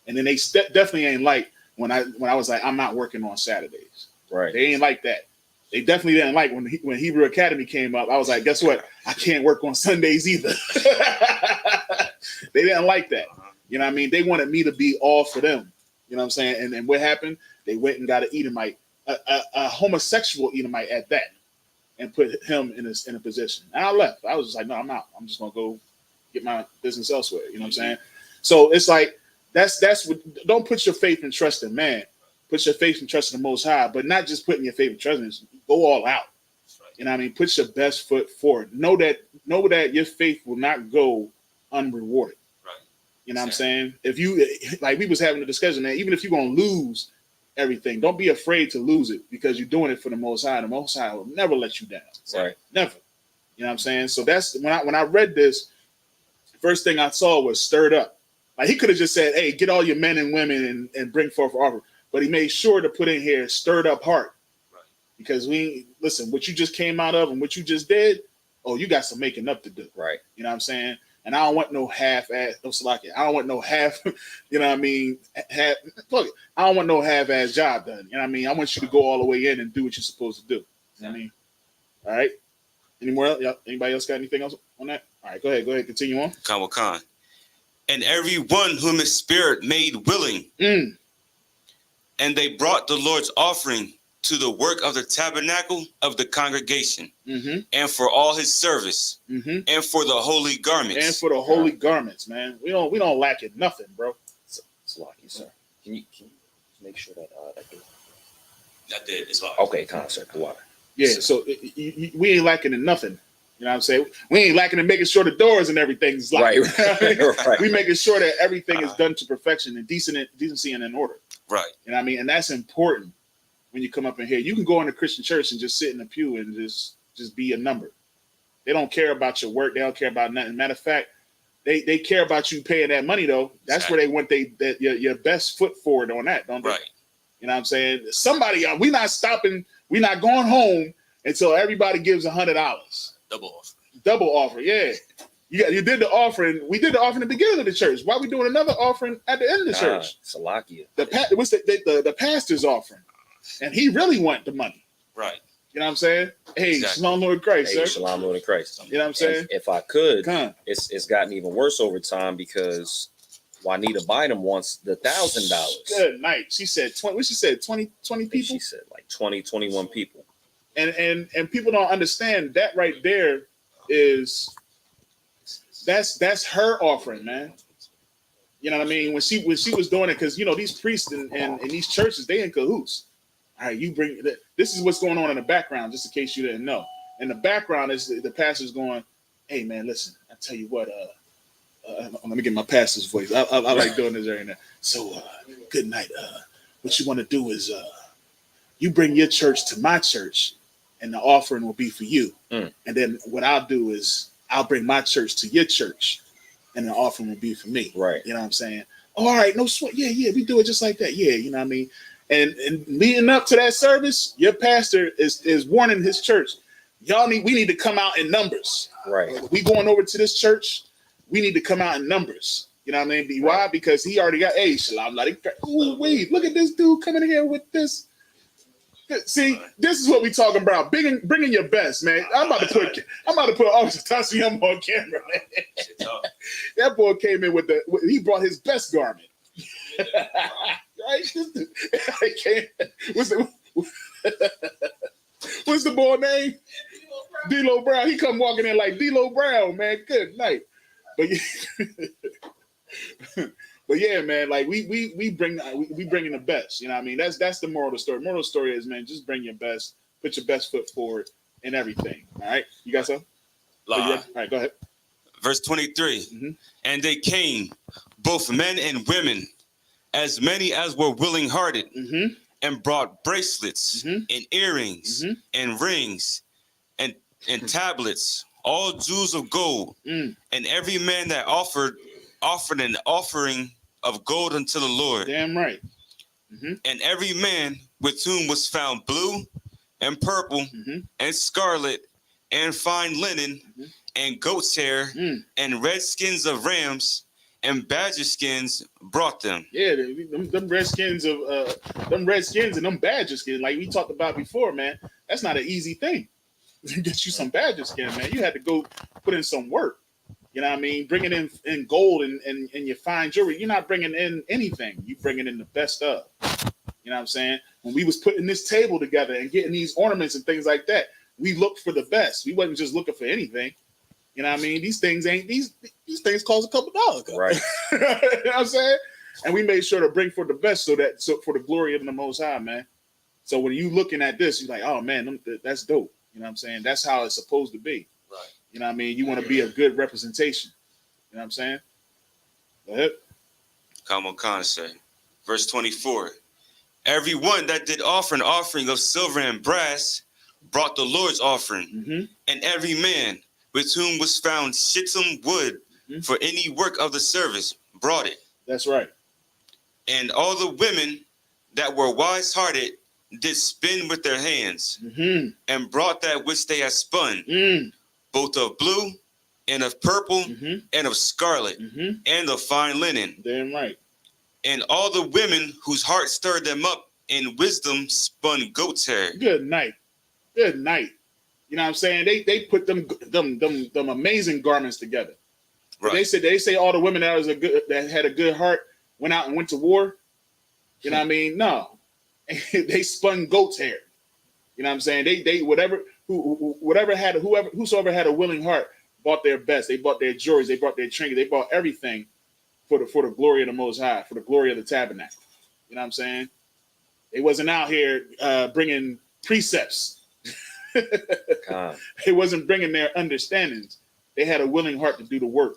And then they definitely ain't like when I was like, I'm not working on Saturdays. Right. They ain't like that. They definitely didn't like when Hebrew Academy came up. I was like, guess what? I can't work on Sundays either. They didn't like that. You know what I mean? They wanted me to be all for them. You know what I'm saying? And then what happened? They went and got an Edomite, a homosexual Edomite at that, and put him in a position. And I left. I was just like, no, I'm out. I'm just going to go get my business elsewhere. You know what I'm saying? So it's like, that's what, don't put your faith and trust in man. Put your faith and trust in the Most High, but not just putting your faith and trust in, go all out. You know what I mean? Put your best foot forward. Know that your faith will not go unrewarded. Right. You know what I'm saying? If you, like we was having a discussion, man, even if you're going to lose everything, don't be afraid to lose it, because you're doing it for the Most High. The Most High will never let you down. Right. Never. You know what I'm saying? So that's when I read this, the first thing I saw was stirred up. Like he could have just said, hey, get all your men and women and bring forth offer. But he made sure to put in here stirred up heart. Right. Because listen, what you just came out of and what you just did, you got some making up to do. Right. You know what I'm saying? And I don't want no half-ass, I don't want no half, you know what I mean? I don't want no half-ass job done. You know what I mean? I want you to go all the way in and do what you're supposed to do. You know what I mean? All right. Anybody else got anything else on that? All right, go ahead, continue on. Khan. And everyone whom his spirit made willing. And they brought the Lord's offering to the work of the tabernacle of the congregation, and for all his service, and for the holy garments. And for the holy garments, man. We don't lack it nothing, bro. It's lucky, sir. Can you make sure that that did as well? Okay, concert, the water. Yeah, so we ain't lacking in nothing. You know what I'm saying? We ain't lacking in making sure the doors and everything's locked. Right. Right. We making sure that everything is done to perfection and decency and in order. Right. You know what I mean? And that's important when you come up in here. You can go in a Christian church and just sit in the pew and just be a number. They don't care about your work. They don't care about nothing. Matter of fact, they care about you paying that money though. That's where they want your best foot forward on that, don't they? Right. You know what I'm saying? Somebody, we not stopping. We not going home until everybody gives $100. Double offer, yeah. You did the offering. We did the offering at the beginning of the church. Why are we doing another offering at the end of the church? Salakia. What's the pastor's offering? And he really want the money. Right. You know what I'm saying? Hey, Exactly. Shalom Lord Christ, Hey, sir. Shalom, Lord in Christ. You know what I'm saying? If I could, Come on. it's gotten even worse over time because Juanita Bynum wants the $1,000. Good night. She said 20. What she said? 20 people? She said like 20, 21 people. And people don't understand that right there is that's her offering, man. You know what I mean? When she was doing it, because these priests and these churches, they in cahoots. All right, you bring this is what's going on in the background, just in case you didn't know. In the background is the pastor's going, hey man, listen, I tell you what, let me get my pastor's voice. I like doing this right now. So good night. What you want to do is you bring your church to my church, and the offering will be for you. And then what I'll do is I'll bring my church to your church, and the offering will be for me. Right. You know what I'm saying? Oh, all right, no sweat. Yeah, we do it just like that. Yeah, you know what I mean? And leading up to that service, your pastor is warning his church, we need to come out in numbers. Right. We going over to this church, we need to come out in numbers. You know what I mean? Why? Because he already got, hey, Shalom, ooh, wait, look at this dude coming in here with this. See, this is what we talking about. Bringing your best, man. I'm about to put Officer Tassiyam on camera, man. That boy came in he brought his best garment. Right? What's the boy name? D-Lo Brown. He come walking in like D-Lo Brown, man. Good night. But yeah, man, like we bringing the best. You know what I mean? That's the moral of the story. Moral of the story is, man, just bring your best, put your best foot forward in everything. All right, you got something? All right, go ahead. Verse 23. And they came, both men and women, as many as were willing-hearted, and brought bracelets and earrings and rings and tablets, all jewels of gold. And every man that offered an offering of gold unto the Lord. Damn right. And every man with whom was found blue and purple and scarlet and fine linen and goat's hair and red skins of rams and badger skins brought them. Yeah, them red skins and them badger skins, like we talked about before, man. That's not an easy thing. Get you some badger skin, man. You had to go put in some work. You know what I mean? Bringing in gold and your fine jewelry. You're not bringing in anything. You bringing in the best of. You know what I'm saying? When we was putting this table together and getting these ornaments and things like that, we looked for the best. We wasn't just looking for anything. You know what I mean? These things cost a couple dollars. Right. You know what I'm saying? And we made sure to bring for the best so for the glory of the Most High, man. So when you looking at this, you're like, oh man, that's dope. You know what I'm saying? That's how it's supposed to be. Right. You know what I mean? You want to be a good representation. You know what I'm saying? Go ahead. Come on, concept. Verse 24. Every one that did offer an offering of silver and brass brought the Lord's offering. And every man with whom was found shittim wood for any work of the service brought it. That's right. And all the women that were wise-hearted did spin with their hands and brought that which they had spun, both of blue and of purple and of scarlet and of fine linen. Damn right. And all the women whose heart stirred them up in wisdom spun goat's hair. Good night. Good night. You know what I'm saying? They put them amazing garments together. Right. They say all the women that had a good heart went out and went to war. You know what I mean? No. They spun goat's hair. You know what I'm saying? Whosoever had a willing heart bought their best. They bought their jewelry. They bought their trinkets. They bought everything for the glory of the Most High, for the glory of the tabernacle. You know what I'm saying? They wasn't out here bringing precepts. They wasn't bringing their understandings. They had a willing heart to do the work.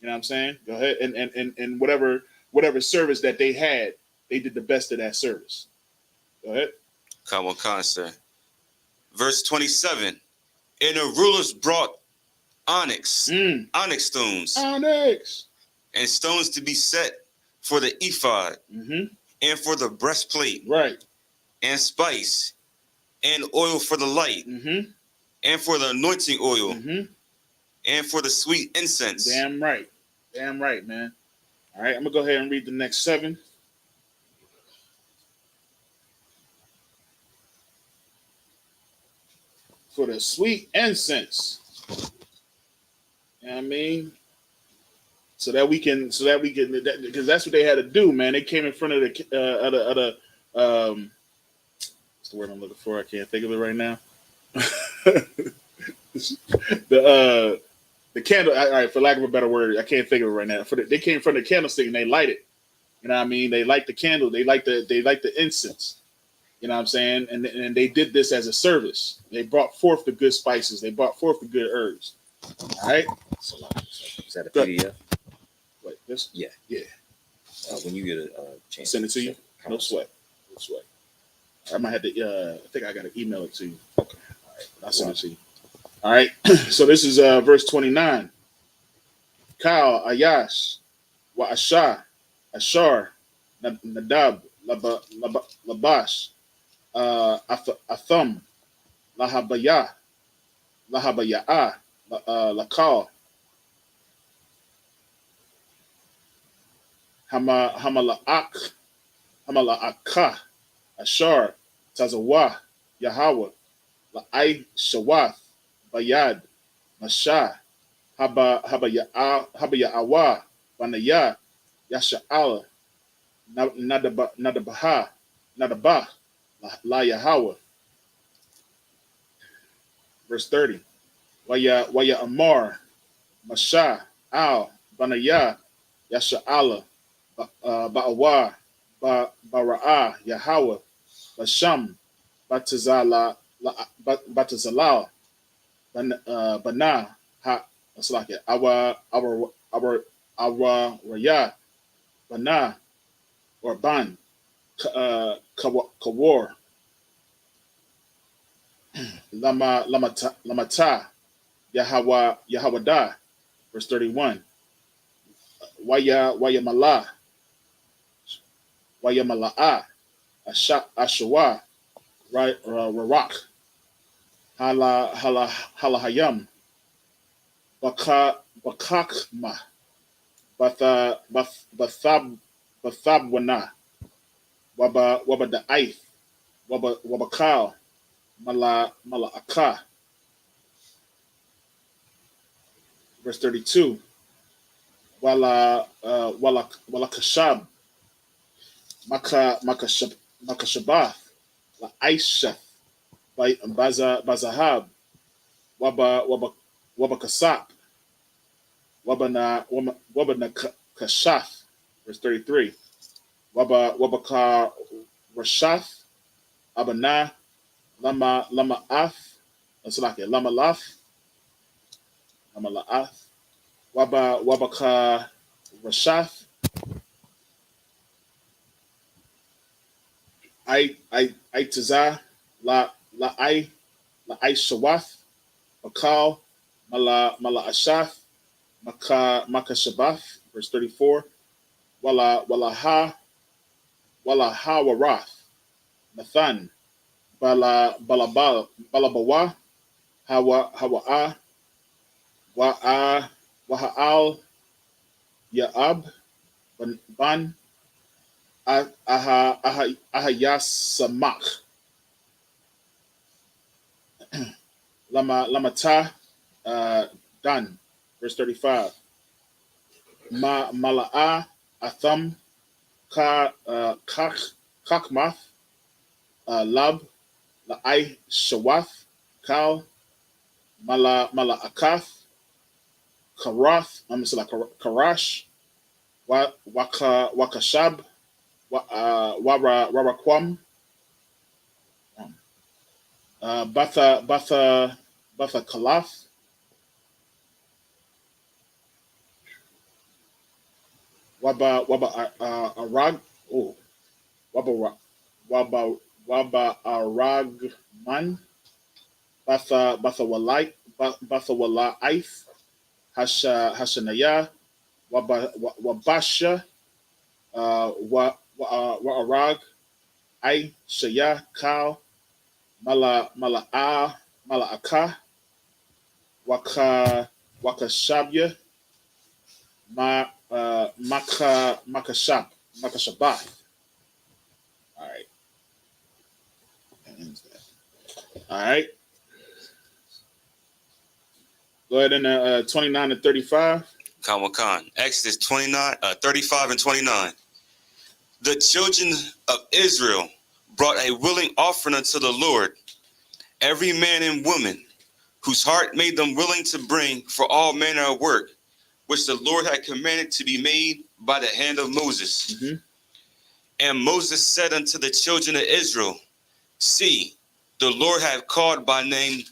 You know what I'm saying? Go ahead. And whatever service that they had, they did the best of that service. Go ahead. Come on, sir. Verse 27. And the rulers brought onyx stones. Onyx. And stones to be set for the ephod. And for the breastplate. Right. And spice. And oil for the light. And for the anointing oil. And for the sweet incense. Damn right. Damn right, man. All right, I'm going to go ahead and read the next 7. For the sweet incense. You know what I mean? So that we can, because that's what they had to do, man. They came in front of the what's the word I'm looking for? I can't think of it right now. The candle, all right, for lack of a better word, I can't think of it right now. They came in front of the candlestick and they light it. You know what I mean? They light the candle. They light the incense. You know what I'm saying? And they did this as a service. They brought forth the good spices. They brought forth the good herbs. All right. Is that a PDF? Wait, this? Yeah. When you get a chance, send it to you. No sweat. I might have to. I think I got to email it to you. Okay. All right. I'll send it to you. All right. So this is verse 29. Kal, Ayash, Wa Ashar, Nadab, Labash, Atham, Lahabaya, Lakal, Hamala'aka, Ashar, Tazawa, Yahweh, La'ai Shawath, Bayad, Masha, Habaya'awa, Banaya, Yasha'ala, Nadabah, La Yahweh. Verse 30. Waya Amar, Masha, Al, Banaya, Yasha'ala, Ba'awa, Bara'ah, Yahweh, Basham, Batazala, Bana, it's like it. Our Raya, Bana, or Ban, Kawar, Lamata, Yahawada, verse 31. Waya Mala, Waya Mala'a, Ashawa, Rarak, Halahayam, Bakakma, Bathabwana, Waba the Aith, Wabakal, Mala'aka. Verse 32. Wala Kashab, Makashabath, La Aisha, Bazahab, Wabakasap, Wabana Kashaf, verse 33. Wabaka Rashath, Abana, Lama Af, that's like it, Lama Laf, Lama La'af, Wabaka Rashath, I Tazah, La Shawath, Makal, Mala Ashath, Makashabath, verse 34. Walaha Warath, Nathan, Balabawa, Hawa'a, Waha'al, Ya'ab, Ban, Ahayasamak, Lamata, Dan, verse 35. Mala'a, Atham, Kakmath, Lab, La'ai Shawath, Kal, Mala'akath, Karath, Karash, Wakashab, Warakwam, Batha Kalaf. Waba Arag. Oh, Waba Aragman. Batha Wala Aif. Hashanaya. Wabasha. Wa Arag. I Shaya Kal. Mala'aka. Wakashabya. Makashabath. All right. All right. Go ahead and 29 to 35. Khan. Exodus 35 and 29. The children of Israel brought a willing offering unto the Lord, every man and woman, whose heart made them willing to bring for all manner of work, which the Lord had commanded to be made by the hand of Moses. Mm-hmm. And Moses said unto the children of Israel, see, the Lord hath called by name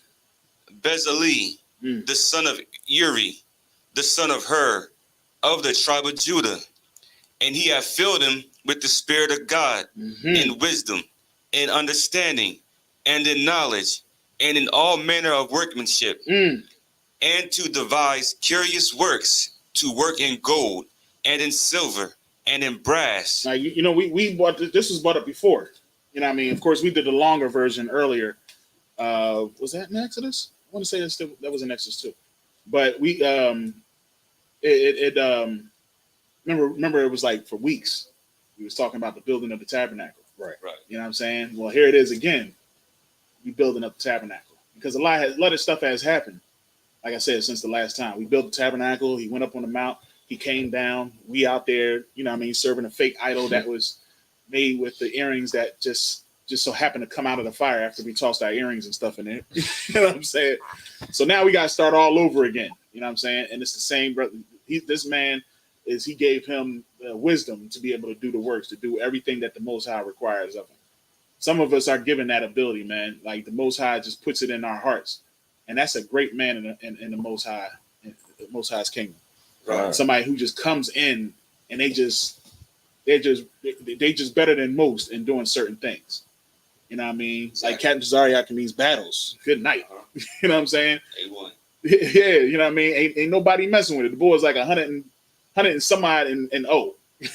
Bezalel, the son of Uri, the son of Hur, of the tribe of Judah. And he hath filled him with the Spirit of God, in wisdom, in understanding, and in knowledge, and in all manner of workmanship, and to devise curious works, to work in gold, and in silver, and in brass. Now, we bought this was brought up before. You know what I mean? Of course, we did the longer version earlier. Was that in Exodus? I want to say that was in Exodus too. But we remember it was like for weeks. We was talking about the building of the tabernacle. Right. You know what I'm saying? Well, here it is again. We building up the tabernacle because a lot of stuff has happened. Like I said, since the last time we built the tabernacle, he went up on the mount. He came down. We out there, you know what I mean, serving a fake idol that was made with the earrings that just so happened to come out of the fire after we tossed our earrings and stuff in it. You know what I'm saying? So now we got to start all over again. You know what I'm saying? And it's the same brother. This man he gave him wisdom to be able to do the works, to do everything that the Most High requires of him. Some of us are given that ability, man. Like the Most High just puts it in our hearts. And that's a great man in the Most High, in the Most High's kingdom. Right. Somebody who just comes in and they're just better than most in doing certain things. You know what I mean? Exactly. Like Captain Zariak in these battles. Good night. You know what I'm saying? A1. Yeah, you know what I mean? Ain't nobody messing with it. The boy's like 100 and some odd and oh. You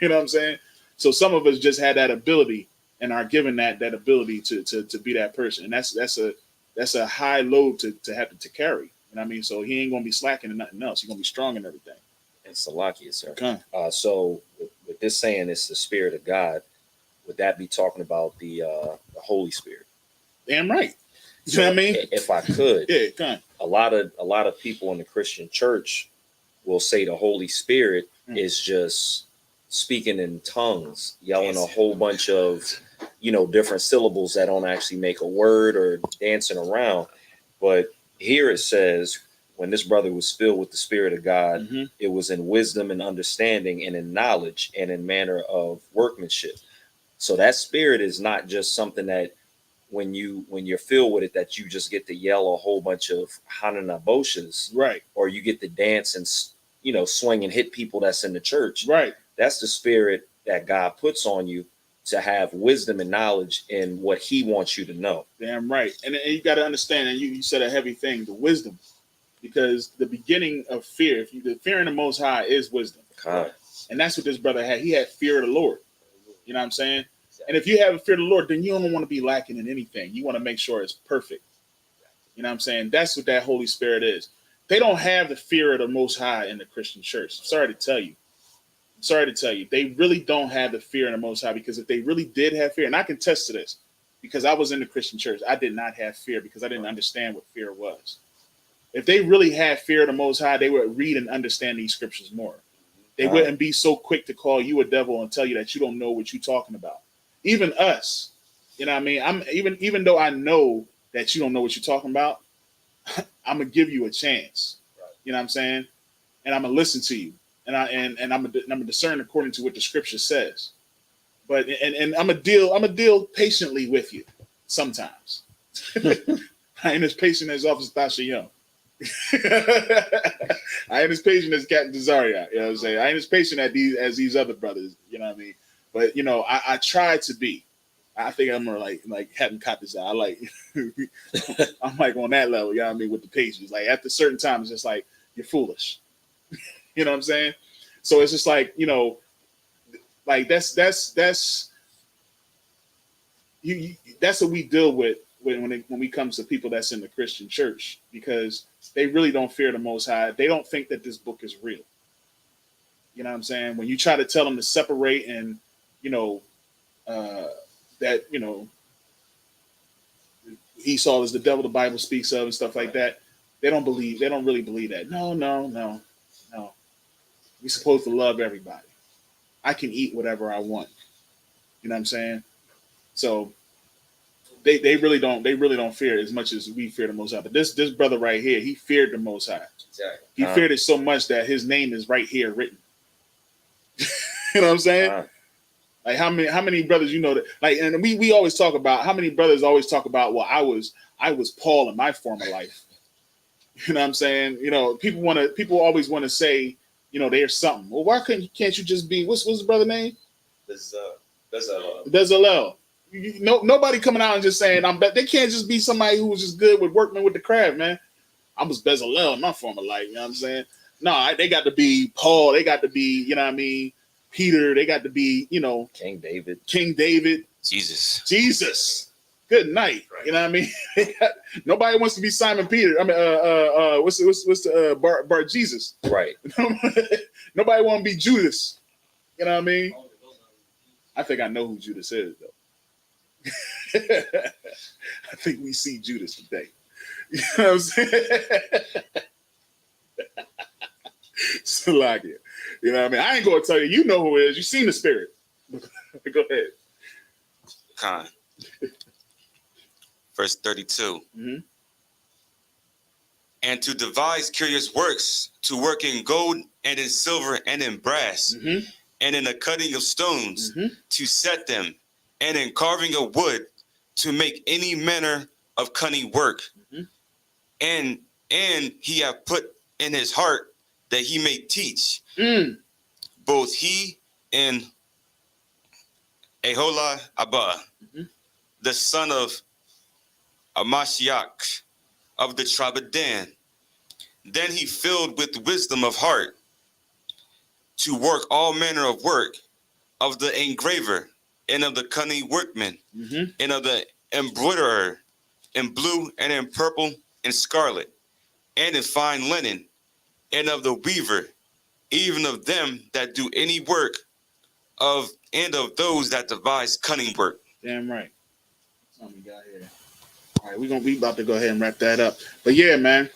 know what I'm saying? So some of us just had that ability and are given that ability to be that person. And that's a high load to have to carry. You know what I mean? So he ain't gonna be slacking in nothing else. He's gonna be strong in everything. And Salakia, sir. Okay. So with this saying it's the Spirit of God, would that be talking about the Holy Spirit? Damn right. You So know what I mean? If I could, yeah, come on. A lot of people in the Christian church will say the Holy Spirit is just speaking in tongues, yelling a whole bunch of different syllables that don't actually make a word or dancing around. But here it says, when this brother was filled with the Spirit of God, it was in wisdom and understanding and in knowledge and in manner of workmanship. So that spirit is not just something that when you're filled with it, that you just get to yell a whole bunch of hananaboshas, right? Or you get to dance and swing and hit people that's in the church, right? That's the spirit that God puts on you to have wisdom and knowledge in what He wants you to know. Damn right. And you got to understand, and you said a heavy thing, the wisdom, because the beginning of fear, the fear in the Most High is wisdom, right? And that's what this brother had. He had fear of the Lord. You know what I'm saying? And if you have a fear of the Lord, then you don't want to be lacking in anything. You want to make sure it's perfect. You know what I'm saying? That's what that Holy Spirit is. They don't have the fear of the Most High in the Christian church. I'm sorry to tell you. They really don't have the fear of the Most High, because if they really did have fear, and I can attest to this, because I was in the Christian church, I did not have fear because I didn't understand what fear was. If they really had fear of the Most High, they would read and understand these scriptures more. They wouldn't be so quick to call you a devil and tell you that you don't know what you're talking about. Even us, you know what I mean? I'm even though I know that you don't know what you're talking about, I'm gonna give you a chance. You know what I'm saying? And I'm gonna listen to you, and I'm gonna discern according to what the scripture says. But and I'm gonna deal patiently with you sometimes. I ain't as patient as Officer Tasha Young. I ain't as patient as Captain Cesaria. You know what I'm saying? I ain't as patient as these other brothers. You know what I mean? But you know, I try to be. I think I'm more like having caught this out. I like I'm like on that level, you know what I mean, with the patience. Like after certain times, it's just like you're foolish. You know what I'm saying? So it's just like, you know, like that's what we deal with when we comes to people that's in the Christian church, because they really don't fear the Most High. They don't think that this book is real. You know what I'm saying? When you try to tell them to separate and, you know, that, you know, Esau is the devil the Bible speaks of and stuff like that, they don't really believe that. No. We're supposed to love everybody. I can eat whatever I want. You know what I'm saying? So they really don't fear as much as we fear the Most High. But this brother right here, he feared the Most High. Exactly. He feared it so much that his name is right here written. You know what I'm saying? Like how many brothers, you know, that like, and we always talk about how many brothers always talk about, well, I was Paul in my former life. You know what I'm saying? You know, people always want to say, you know, there's something. Well, why can't you just be, what's his brother name? Bezalel. Nobody coming out and just saying they can't just be somebody who was just good with workmen with the craft, man. I was Bezalel in my former life, you know what I'm saying? No, they got to be Paul, they got to be, you know what I mean, Peter, they got to be, you know, King David, Jesus. Good night. Right. You know what I mean? Nobody wants to be Simon Peter. I mean, what's the Bar Jesus? Right. Nobody want to be Judas. You know what I mean? I think I know who Judas is, though. I think we see Judas today. You know what I'm saying? Salakia. You know what I mean? I ain't going to tell you. You know who it is. You seen the spirit. Go ahead. Khan. Verse 32. Mm-hmm. And to devise curious works, to work in gold and in silver and in brass, mm-hmm. and in the cutting of stones, mm-hmm. to set them, and in carving of wood, to make any manner of cunning work. Mm-hmm. And he hath put in his heart that he may teach, both he and Aholah Abba, mm-hmm. the son of Amashiach of the tribe of Dan. Then he filled with wisdom of heart to work all manner of work of the engraver and of the cunning workman, mm-hmm. and of the embroiderer in blue and in purple and scarlet and in fine linen, and of the weaver, even of them that do any work of those that devise cunning work. Damn right. Something we got here. All right, we about to go ahead and wrap that up. But yeah, man,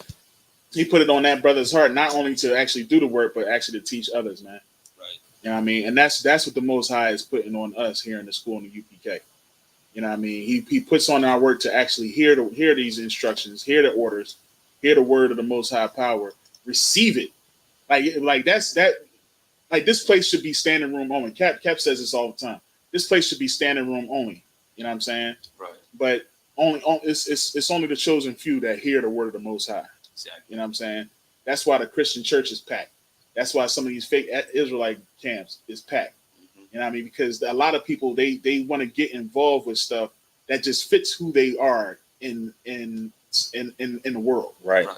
he put it on that brother's heart, not only to actually do the work, but actually to teach others, man. Right. You know what I mean? And that's what the Most High is putting on us here in the school in the UPK. You know what I mean? He puts on our work to actually hear these instructions, hear the orders, hear the word of the Most High power, receive it. Like this place should be standing room only. Cap says this all the time. This place should be standing room only. You know what I'm saying? Right. But it's only the chosen few that hear the word of the Most High. Exactly. You know what I'm saying? That's why the Christian church is packed. That's why some of these fake Israelite camps is packed. Mm-hmm. You know what I mean? Because a lot of people they want to get involved with stuff that just fits who they are in the world. Right.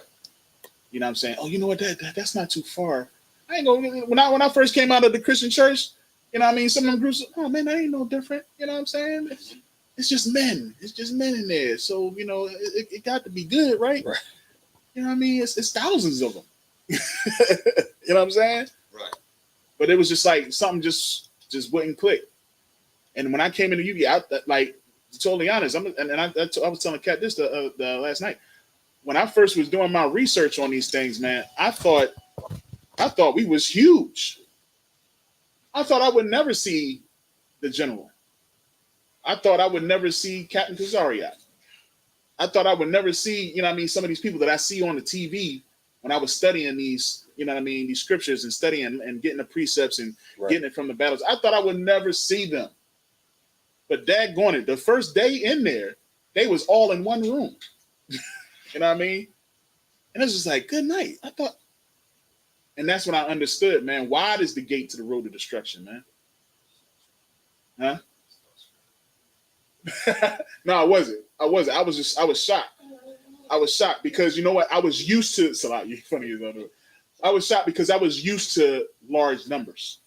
You know what I'm saying? Oh, you know what? That's not too far. I ain't gonna. When I first came out of the Christian church, you know what I mean? Some of them groups, oh man, that ain't no different. You know what I'm saying? It's just men. It's just men in there. So, you know, it got to be good, right? Right. You know what I mean? It's thousands of them. You know what I'm saying? Right. But it was just like something just wouldn't click. And when I came into UB, like totally honest, I was telling Kat this the last night. When I first was doing my research on these things, man, I thought we was huge. I thought I would never see the general. I thought I would never see Captain Kazariak. I thought I would never see, you know what I mean, some of these people that I see on the TV when I was studying these, you know what I mean, these scriptures and studying and getting the precepts and getting it from the battles. I thought I would never see them. But daggone it, the first day in there, they was all in one room. You know what I mean? And it's just like, good night. I thought, and that's when I understood, man, wide is the gate to the road to destruction, man. Huh? No, I wasn't. I was shocked. I was shocked because you know what? I was used to Salah. You funny as hell. I was shocked because I was used to large numbers.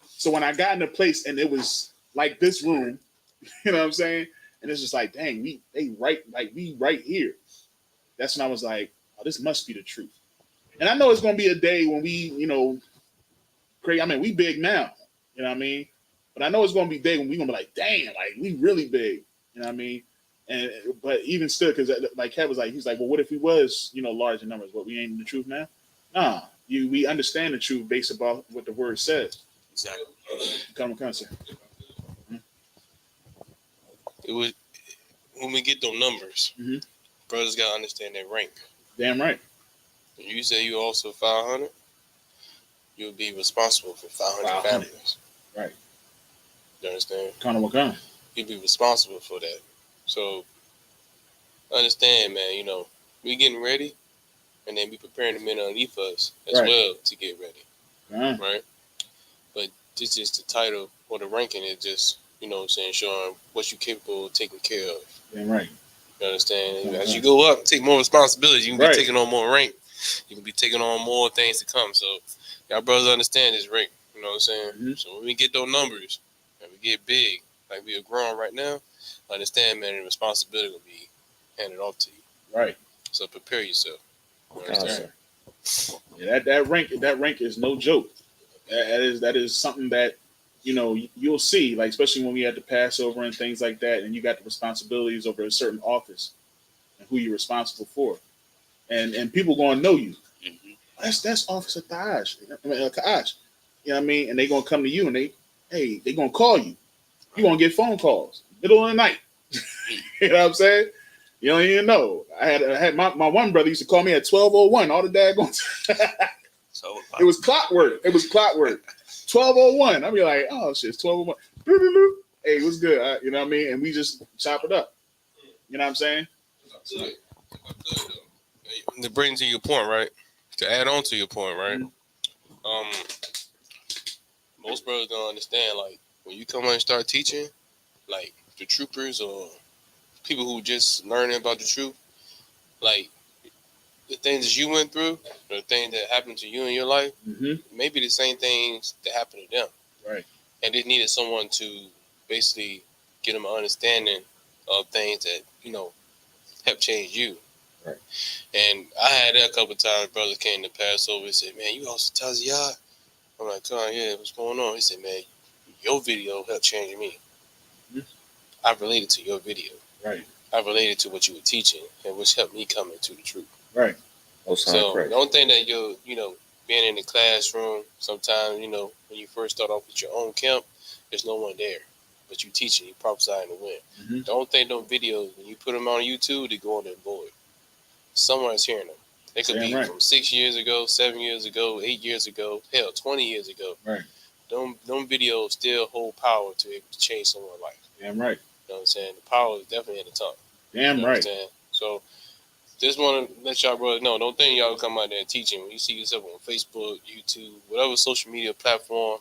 So when I got in a place and it was like this room, you know what I'm saying? And it's just like, dang, we right here. That's when I was like, oh, this must be the truth. And I know it's gonna be a day when we, you know, great. I mean, we big now, you know what I mean? But I know it's gonna be big when we gonna be like, damn, like we really big, you know what I mean? And but even still, because like Kev was like, he's like, well, what if we was, you know, large in numbers? What, we ain't in the truth now? Nah, we understand the truth based upon what the word says. Exactly. Come on, sir. It was when we get those numbers, brothers gotta understand their rank. Damn right. When you say you also 500, you'll be responsible for 500 families. Right. You understand? Kind. You'll be responsible for that. So understand, man, you know, we getting ready and then we preparing the men underneath us as well to get ready. Right? But this is the title or the ranking is just, you know what I'm saying, showing what you're capable of taking care of. Damn right. You understand? As you go up, take more responsibility. You can be taking on more rank. You can be taking on more things to come. So y'all brothers understand this rank. You know what I'm saying? So when we get those numbers and we get big, like we are growing right now, understand, man, the responsibility will be handed off to you. Right. So prepare yourself. Yeah, that rank is no joke. That is something that, you know, you'll see, like especially when we had the Passover and things like that, and you got the responsibilities over a certain office and who you're responsible for, and people gonna know you. That's Officer Kaash. Kaash. You know what I mean? And they gonna come to you and they gonna call you. You gonna get phone calls middle of the night. You know what I'm saying? You don't even know. I had my one brother used to call me at 12:01 all the daggone time. It was clockwork. 12:01. I'd be like, oh shit, it's 12:01. Hey, what's good? You know what I mean? And we just chop it up. You know what I'm saying? To bring to your point, right? To add on to your point, right? Most brothers don't understand, like, when you come and start teaching, like the troopers or people who just learning about the truth, like the things that you went through, the things that happened to you in your life, maybe the same things that happened to them. Right. And they needed someone to basically get them an understanding of things that, you know, help change you. Right. And I had that a couple of times. Brothers came to Passover and said, man, you also Taziyah? I'm like, oh, yeah, what's going on? He said, man, your video helped change me. I related to your video. Right. I related to what you were teaching and which helped me come into the truth. Right. So don't think that you're, you know, being in the classroom, sometimes, you know, when you first start off with your own camp, there's no one there. But you teaching, you prophesying to win. Don't think those videos, when you put them on YouTube, they go on their board. Someone's hearing them. They could be from 6 years ago, 7 years ago, 8 years ago, hell, 20 years ago. Right. Them videos still hold power to be able to change someone's life. Damn right. You know what I'm saying? The power is definitely in the tongue. Damn you know right. So just want to let y'all brothers know, don't think y'all come out there and teaching. When you see yourself on Facebook, YouTube, whatever social media platform,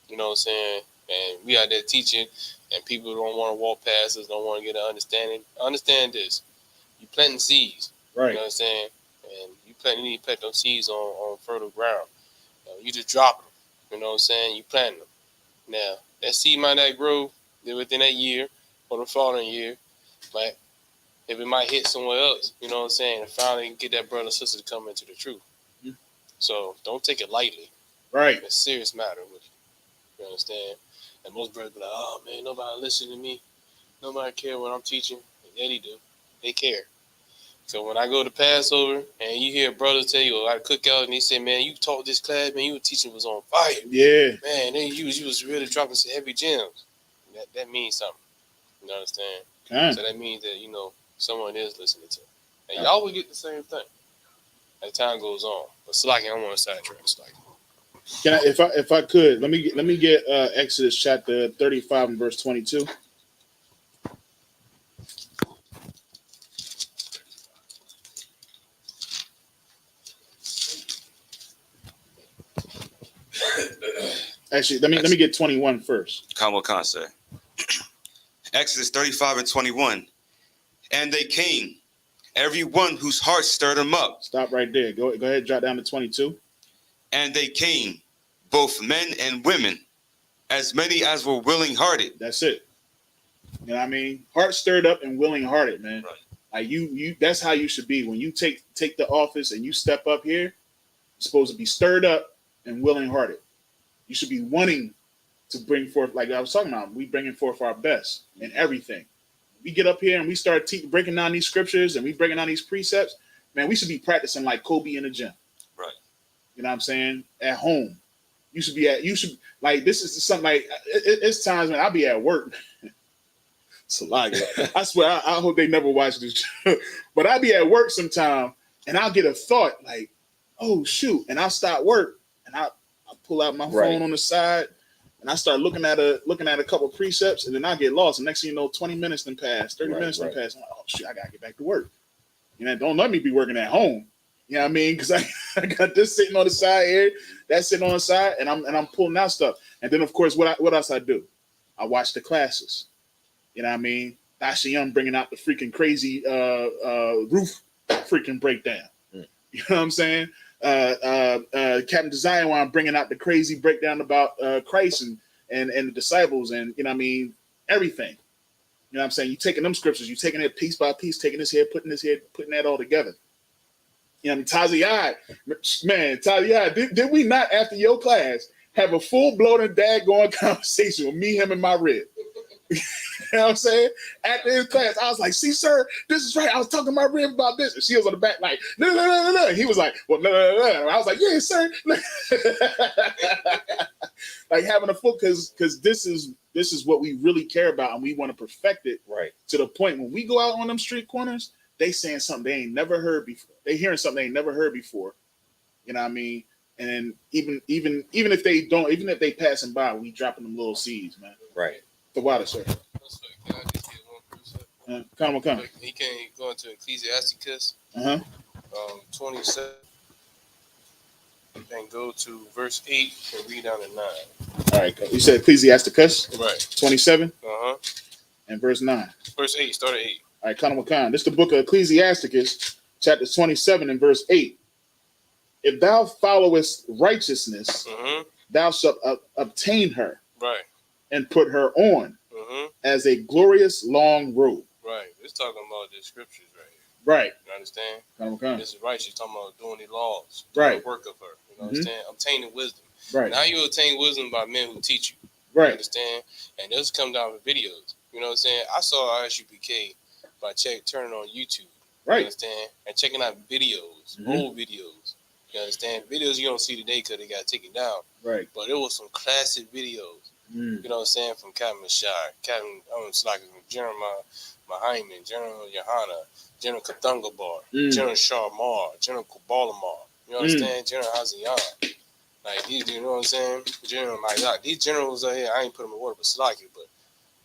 you know what I'm saying? And we out there teaching, and people don't want to walk past us, don't want to get an understanding. Understand this. You planting seeds. Right. You know what I'm saying? And you need to plant those seeds on fertile ground. You just drop them. You know what I'm saying? You plant them. Now, that seed might not grow within that year or the following year, but if it might hit somewhere else, you know what I'm saying, and finally get that brother or sister to come into the truth. So don't take it lightly. Right. It's a serious matter with you. You understand? And most brothers be like, oh man, nobody listen to me. Nobody care what I'm teaching. Yeah, they do. They care. So when I go to Passover and you hear brothers tell you, I cook out, and they say, man, you taught this class, man, you were teaching was on fire. Yeah. Man, you was really dropping some heavy gems. That means something. You understand? So that means that, you know, someone is listening to it. And y'all will get the same thing as time goes on. But Slaki, I want to sidetrack Slaki. Can I, if I could, let me get Exodus chapter 35 and verse 22. Actually, let me get 21 first. Come what can say. Exodus 35 and 21. And they came, every one whose heart stirred them up. Stop right there. Go ahead, drop down to 22. And they came, both men and women, as many as were willing-hearted. That's it. You know what I mean? Heart stirred up and willing-hearted, man. Right. Like you that's how you should be. When you take the office and you step up here, you're supposed to be stirred up and willing-hearted. You should be wanting to bring forth, like I was talking about, we bringing forth our best in everything. We get up here and we start breaking down these scriptures and we breaking down these precepts, man, we should be practicing like Kobe in the gym. Right. You know what I'm saying? At home. You should like, this is something like, it's times when I'll be at work. It's a lot. I swear, I hope they never watch this. But I'll be at work sometime and I'll get a thought like, oh, shoot. And I'll start work and I'll pull out my phone on the side and I start looking at a couple of precepts and then I get lost. And next thing you know, 20 minutes then pass, 30 minutes then pass. I'm like, oh, shoot, I got to get back to work. You know, don't let me be working at home. You know what I mean? Because I got this sitting on the side here, that sitting on the side, and I'm pulling out stuff. And then, of course, what else I do? I watch the classes. You know what I mean? Actually, I'm bringing out the freaking crazy roof freaking breakdown. You know what I'm saying? Captain Desire, while I'm bringing out the crazy breakdown about Christ and the disciples, and you know what I mean, everything. You know what I'm saying? You taking them scriptures, you taking it piece by piece, taking this here, putting that all together. You know what I mean? Taziai, did we not, after your class, have a full-blown daggone conversation with me, him, and my rib? You know what I'm saying? After his class, I was like, see, sir, this is right. I was talking to my rib about this. And she was on the back like, no. He was like, well, no. I was like, yeah, sir. Like having a full, because this is what we really care about, and we want to perfect it to the point when we go out on them street corners, they saying something they ain't never heard before. They hearing something they ain't never heard before. You know what I mean? And then even if they don't, even if they passing by, we dropping them little seeds, man. Right. The water, sir. Can I just get one precept? Come. He can't go into Ecclesiasticus 27 and go to verse 8 and read down to 9. All right, you said Ecclesiasticus 27 and verse 9. Verse 8, start at 8. All right, Khan. This is the book of Ecclesiasticus, chapter 27 and verse 8. If thou followest righteousness, thou shalt obtain her, and put her on as a glorious long robe. Right. It's talking about the scriptures right here. Right. You understand? Khan. This is right. She's talking about doing the laws, right? The work of her. You know, understand? Obtaining wisdom. Right. Now you obtain wisdom by men who teach you. Right. You understand? And this come down with videos. You know what I'm saying? I saw RSUPK by turning on YouTube. Right. You understand? And checking out videos, old videos. You understand? Videos you don't see today because they got taken down. Right. But it was some classic videos. You know what I'm saying? From Captain Mashai, General Mahaiman, General Yohana, General Kathungabar, General Sharmar, General Kubalamar. You understand? General Haziyan. Like these, you know what I'm saying? General Maidak. These generals right here, I ain't put them in order, but Slaki, but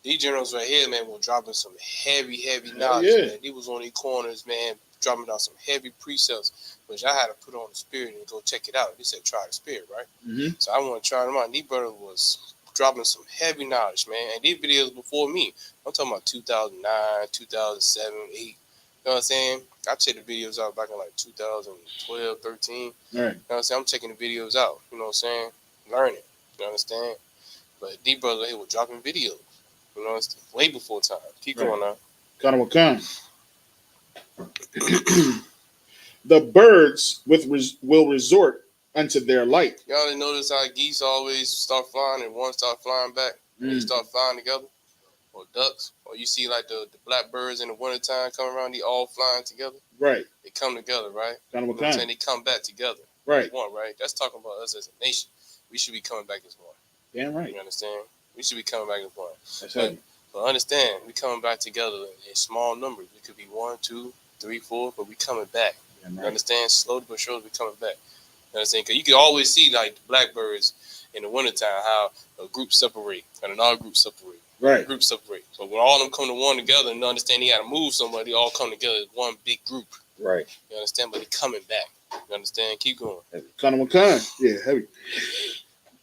these generals right here, man, were dropping some heavy knowledge, man. They was on these corners, man, dropping down some heavy precepts, which I had to put on the spirit and go check it out. They said try the spirit, right? So I want to try them out. And these brothers was dropping some heavy knowledge, man. And these videos before me, I'm talking about 2009, 2007, 8. You know what I'm saying? I checked the videos out back in like 2012, 13. Right. You know what I'm saying? I'm checking the videos out. You know what I'm saying? Learning. You understand? But these brothers here were dropping videos. You know, it's way before time. Keep going now. Khan. The birds will resort unto their light. Y'all notice how geese always start flying and one start flying back and they start flying together? Or ducks? Or you see like the blackbirds in the wintertime come around, they all flying together? Right. They come together, right? You know what I'm saying? They come back together. Right. As one, right? That's talking about us as a nation. We should be coming back as one. Damn right. You understand? We should be coming back as one. That's right. But understand, we coming back together in small numbers. We could be 1, 2, 3, 4, but we coming back. Right. You understand? Slowly but surely we coming back. You understand? Because you can always see like the blackbirds in the wintertime, how a group separate and another group separate. Right. Group separate. But when all of them come to one together and understand they got to move somebody, all come together as one big group. Right. You understand? But they coming back. You understand? Keep going. Khan. Yeah, heavy.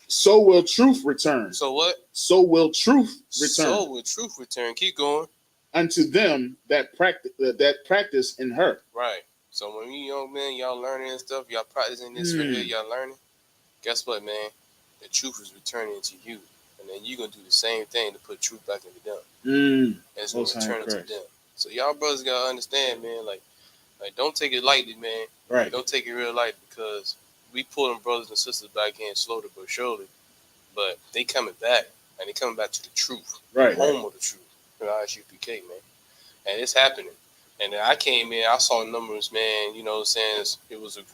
So will truth return. So what? So will truth return. So will truth return. Keep going. Unto them that practice in her. Right. So when you young men, y'all learning and stuff, y'all practicing this right here, y'all learning. Guess what, man? The truth is returning to you, and then you gonna do the same thing to put truth back into them. And it's gonna return it to them. So y'all brothers gotta understand, man. Like don't take it lightly, man. Right. Don't take it real lightly because we pull them brothers and sisters back in slowly but surely. But they coming back, and they coming back to the truth, right? Home of the truth. ISUPK, man, and it's happening. And then I came in, I saw numbers, man. You know what I'm saying? It was a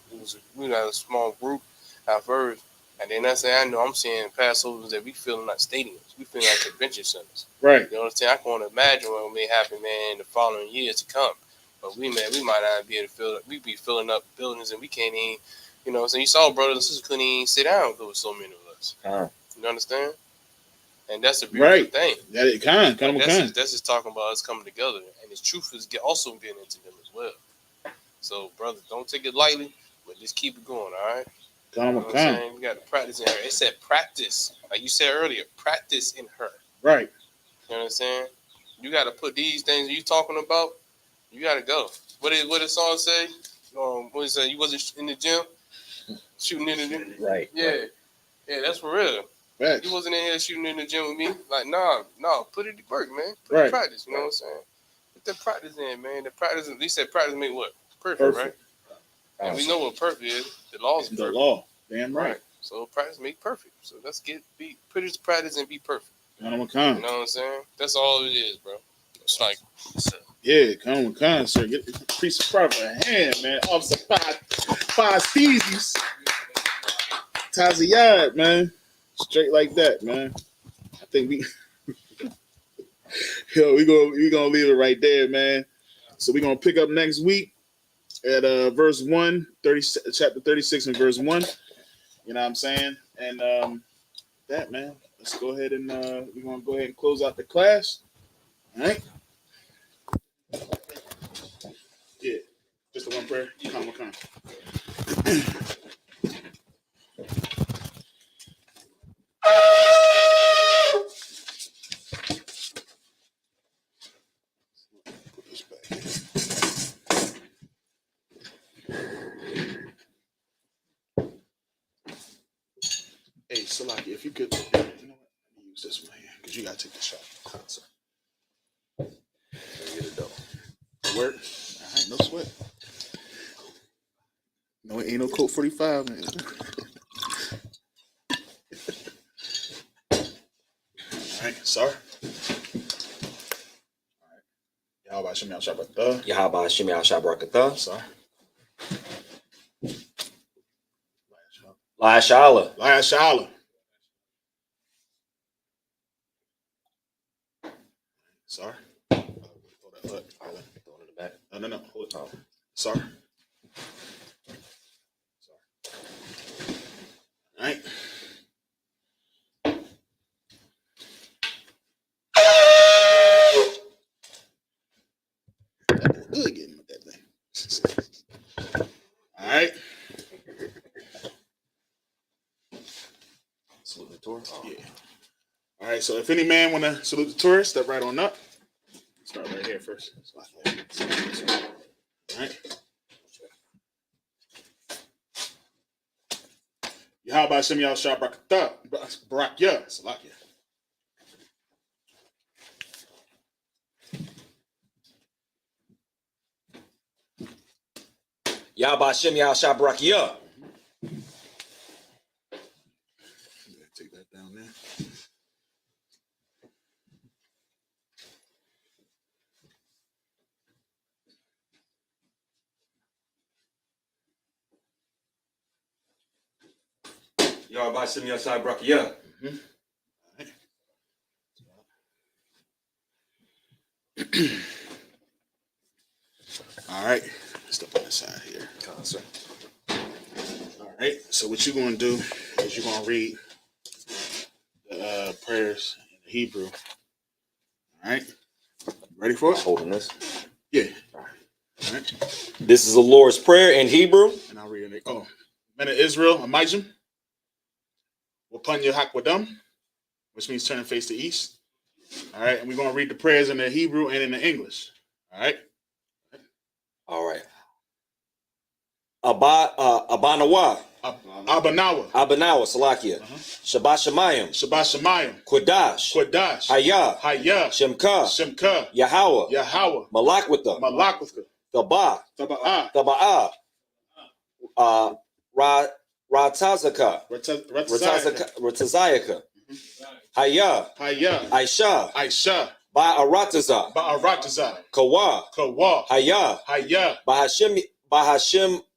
small group at first, and then I know I'm seeing Passovers that we feeling like stadiums, we feeling like convention centers, right? You know what I'm saying? I can only imagine what may happen, man, in the following years to come. But we might not be able to fill. We be filling up buildings, and we can't even, you know what I'm saying? You saw brothers and sisters couldn't even sit down because there was so many of us. You understand? And that's the beautiful thing. That it can. That's just talking about us coming together, and the truth is also getting into them as well. So, brother, don't take it lightly, but just keep it going. All right. You know what I'm saying? You got to practice in her. It said practice, like you said earlier. Practice in her. Right. You know what I'm saying? You got to put these things you talking about. You got to go. What did the song say? What is that? You wasn't in the gym shooting in the gym. Right. Yeah. Right. Yeah, that's for real. Right. You wasn't in here shooting in the gym with me. Like, no, put it to work, man. Put it to practice, you know what I'm saying? Put that practice in, man. The practice, they said practice make what? Perfect. Right? And we know what perfect is. The law is perfect. The law. Damn right. So practice make perfect. So let's put it to practice and be perfect. You know what I'm saying? That's all it is, bro. It's like, yeah, come on, sir. Get the piece of proper hand, man. Officer five species. Taziyad, man. Straight like that, man. I think we gonna leave it right there, man. So we're gonna pick up next week at verse 1, chapter 36 and verse 1. You know what I'm saying? And that, man. Let's go ahead and we're gonna go ahead and close out the class. All right. Yeah. Just the one prayer. Come. Hey, Salaki, if you could, you know what? Let me use this one here because you gotta take the shot. So, get it done. Work. All right, no sweat. No, it ain't no Colt 45, man. All right, sorry. All right. Yahweh Shem Yahshabrakatah. Yahweh Shem Yahshabrakatah. Sorry. Lashala. Sorry. Hold that foot. Hold it. Throw it in the back. No. Hold it. Oh. Sorry. All right. Good getting with that thing. All right. Salute the Torah. Yeah. All right. So if any man want to salute the Torah, step right on up. Start right here first. All right. Yahweh Shem Yahshabrakatah. Barakya. Salakia. Yahweh Shem Yahshabrakatah. Take that down there. Yahweh Shem Yahshabrakatah. All right. Step on the side here. All right. So what you're going to do is you're going to read the prayers in Hebrew. All right. Ready for it? Holding this. Yeah. All right. This is the Lord's Prayer in Hebrew. And I'll read it. Oh, men of Israel, Amijim. Wapunya Hakwadam, which means turn and face to east. All right, and we're gonna read the prayers in the Hebrew and in the English. All right. All right. Abanawa. Abanawa. Abanawa, Salakia. Shabbat Shemayim. Shabbat Shemayim. Quadash. Quadash. Hayah. Hayah. Shemka. Shemka. Yahweh. Yahweh. Malakwitha. Malakwitha. Thabah. Taba'ah. Taba'ah. Ratazaka. Ratazayaka. Hayah. Hayah. Aisha. Aisha. Ba'arataza. Ba'arataza. Kawa. Kawa. Hayah. Hayah.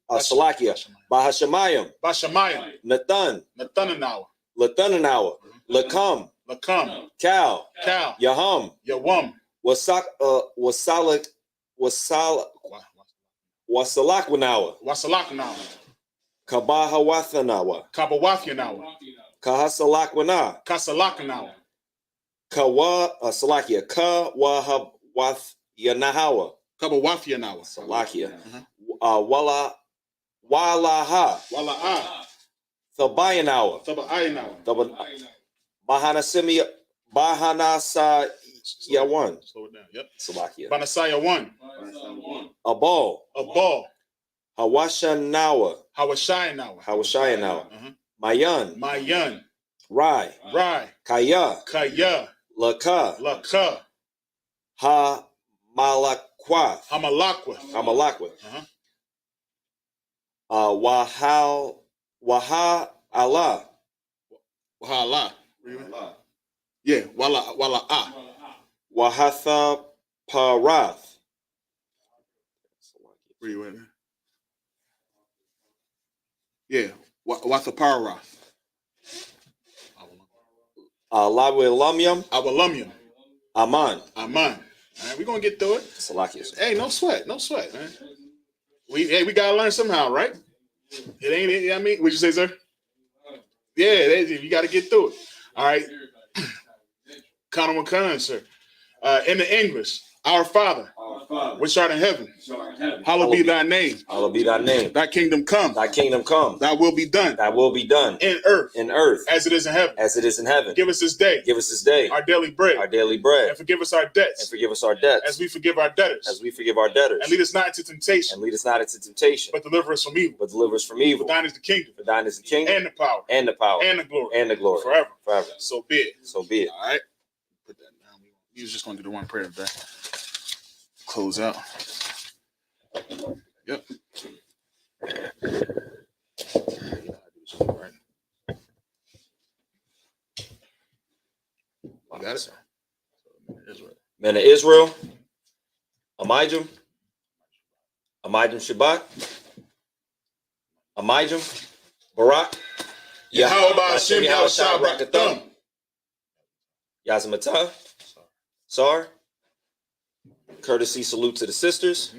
Salakia. Bahashemayim. Bashamayim. Nathan. Nathananawa. Lathanawa. Lakam. Lakam. Cal. Cal. Yahum. Yawam. Wasalakwanawa. Wasalakanawa. Kabahawathanawa. Kabawathanawa. Kahasalakwana. Kasalakanawa. Salakia. Kawahawathanahawa. Kabawathanawa. Salakia. Walaha. Wala'a. Thabayanawa. Thabayanawa. Bahanasa Yawan. Slow it down. Yep. Salakia. Banasaya 1. Abal. Abal. Hawashanawa. Hawashayanawa. Hawashayanawa. Mayan. Mayan. Rai. Rai. Kaya. Kaya. Laka. Laka. Hamalakwath. Hamalakwath. Hamalakwath. Wahala. Wahala. Yeah. Wala'a. Wahatha Parath. Where you at? Yeah. Wathaparath. Lawilumyum. Awalumyum. Aman. Aman. All right, we're gonna get through it. Salakia. Hey, no sweat, man. We gotta learn somehow, right? It ain't it. I mean, what'd you say, sir? Yeah, you gotta get through it. All right. Khan, sir. In the English, our Father, which art in heaven, hallowed be thy name. Hallowed be thy name. Thy kingdom come. Thy kingdom come. Thy will be done. Thy will be done. In earth. In earth. As it is in heaven. As it is in heaven. Give us this day. Give us this day. Our daily bread. Our daily bread. And forgive us our debts. And forgive us our debts. As we forgive our debtors. As we forgive our debtors. And lead us not into temptation. And lead us not into temptation. But deliver us from evil. But deliver us from evil. For thine is the kingdom. For thine is the kingdom. And the power. And the power. And the glory. And the glory. Forever. Forever. So be it. So be it. All right. Put that down. We was just going to do the one prayer today. Close out. Yep. You got it? Men of Israel. Amijam. Shabbat. Amijam. Barak. Yahweh Hashem Yahushua Barakathum. Yazamata. Sar. Courtesy salute to the sisters.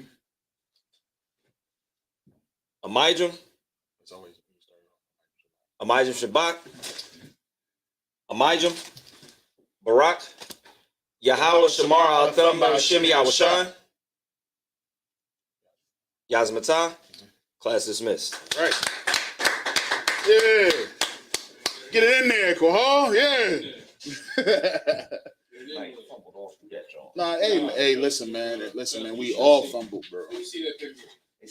Amijam. Shabbat. Amijam. Barak. Yahweh Shamar Al-Thum B'Hashem Yahushua. Yazmata. Class dismissed. Right. Yeah. Get it in there, Kohal. Yeah. Nah, hey, listen, man. We all fumbled, bro.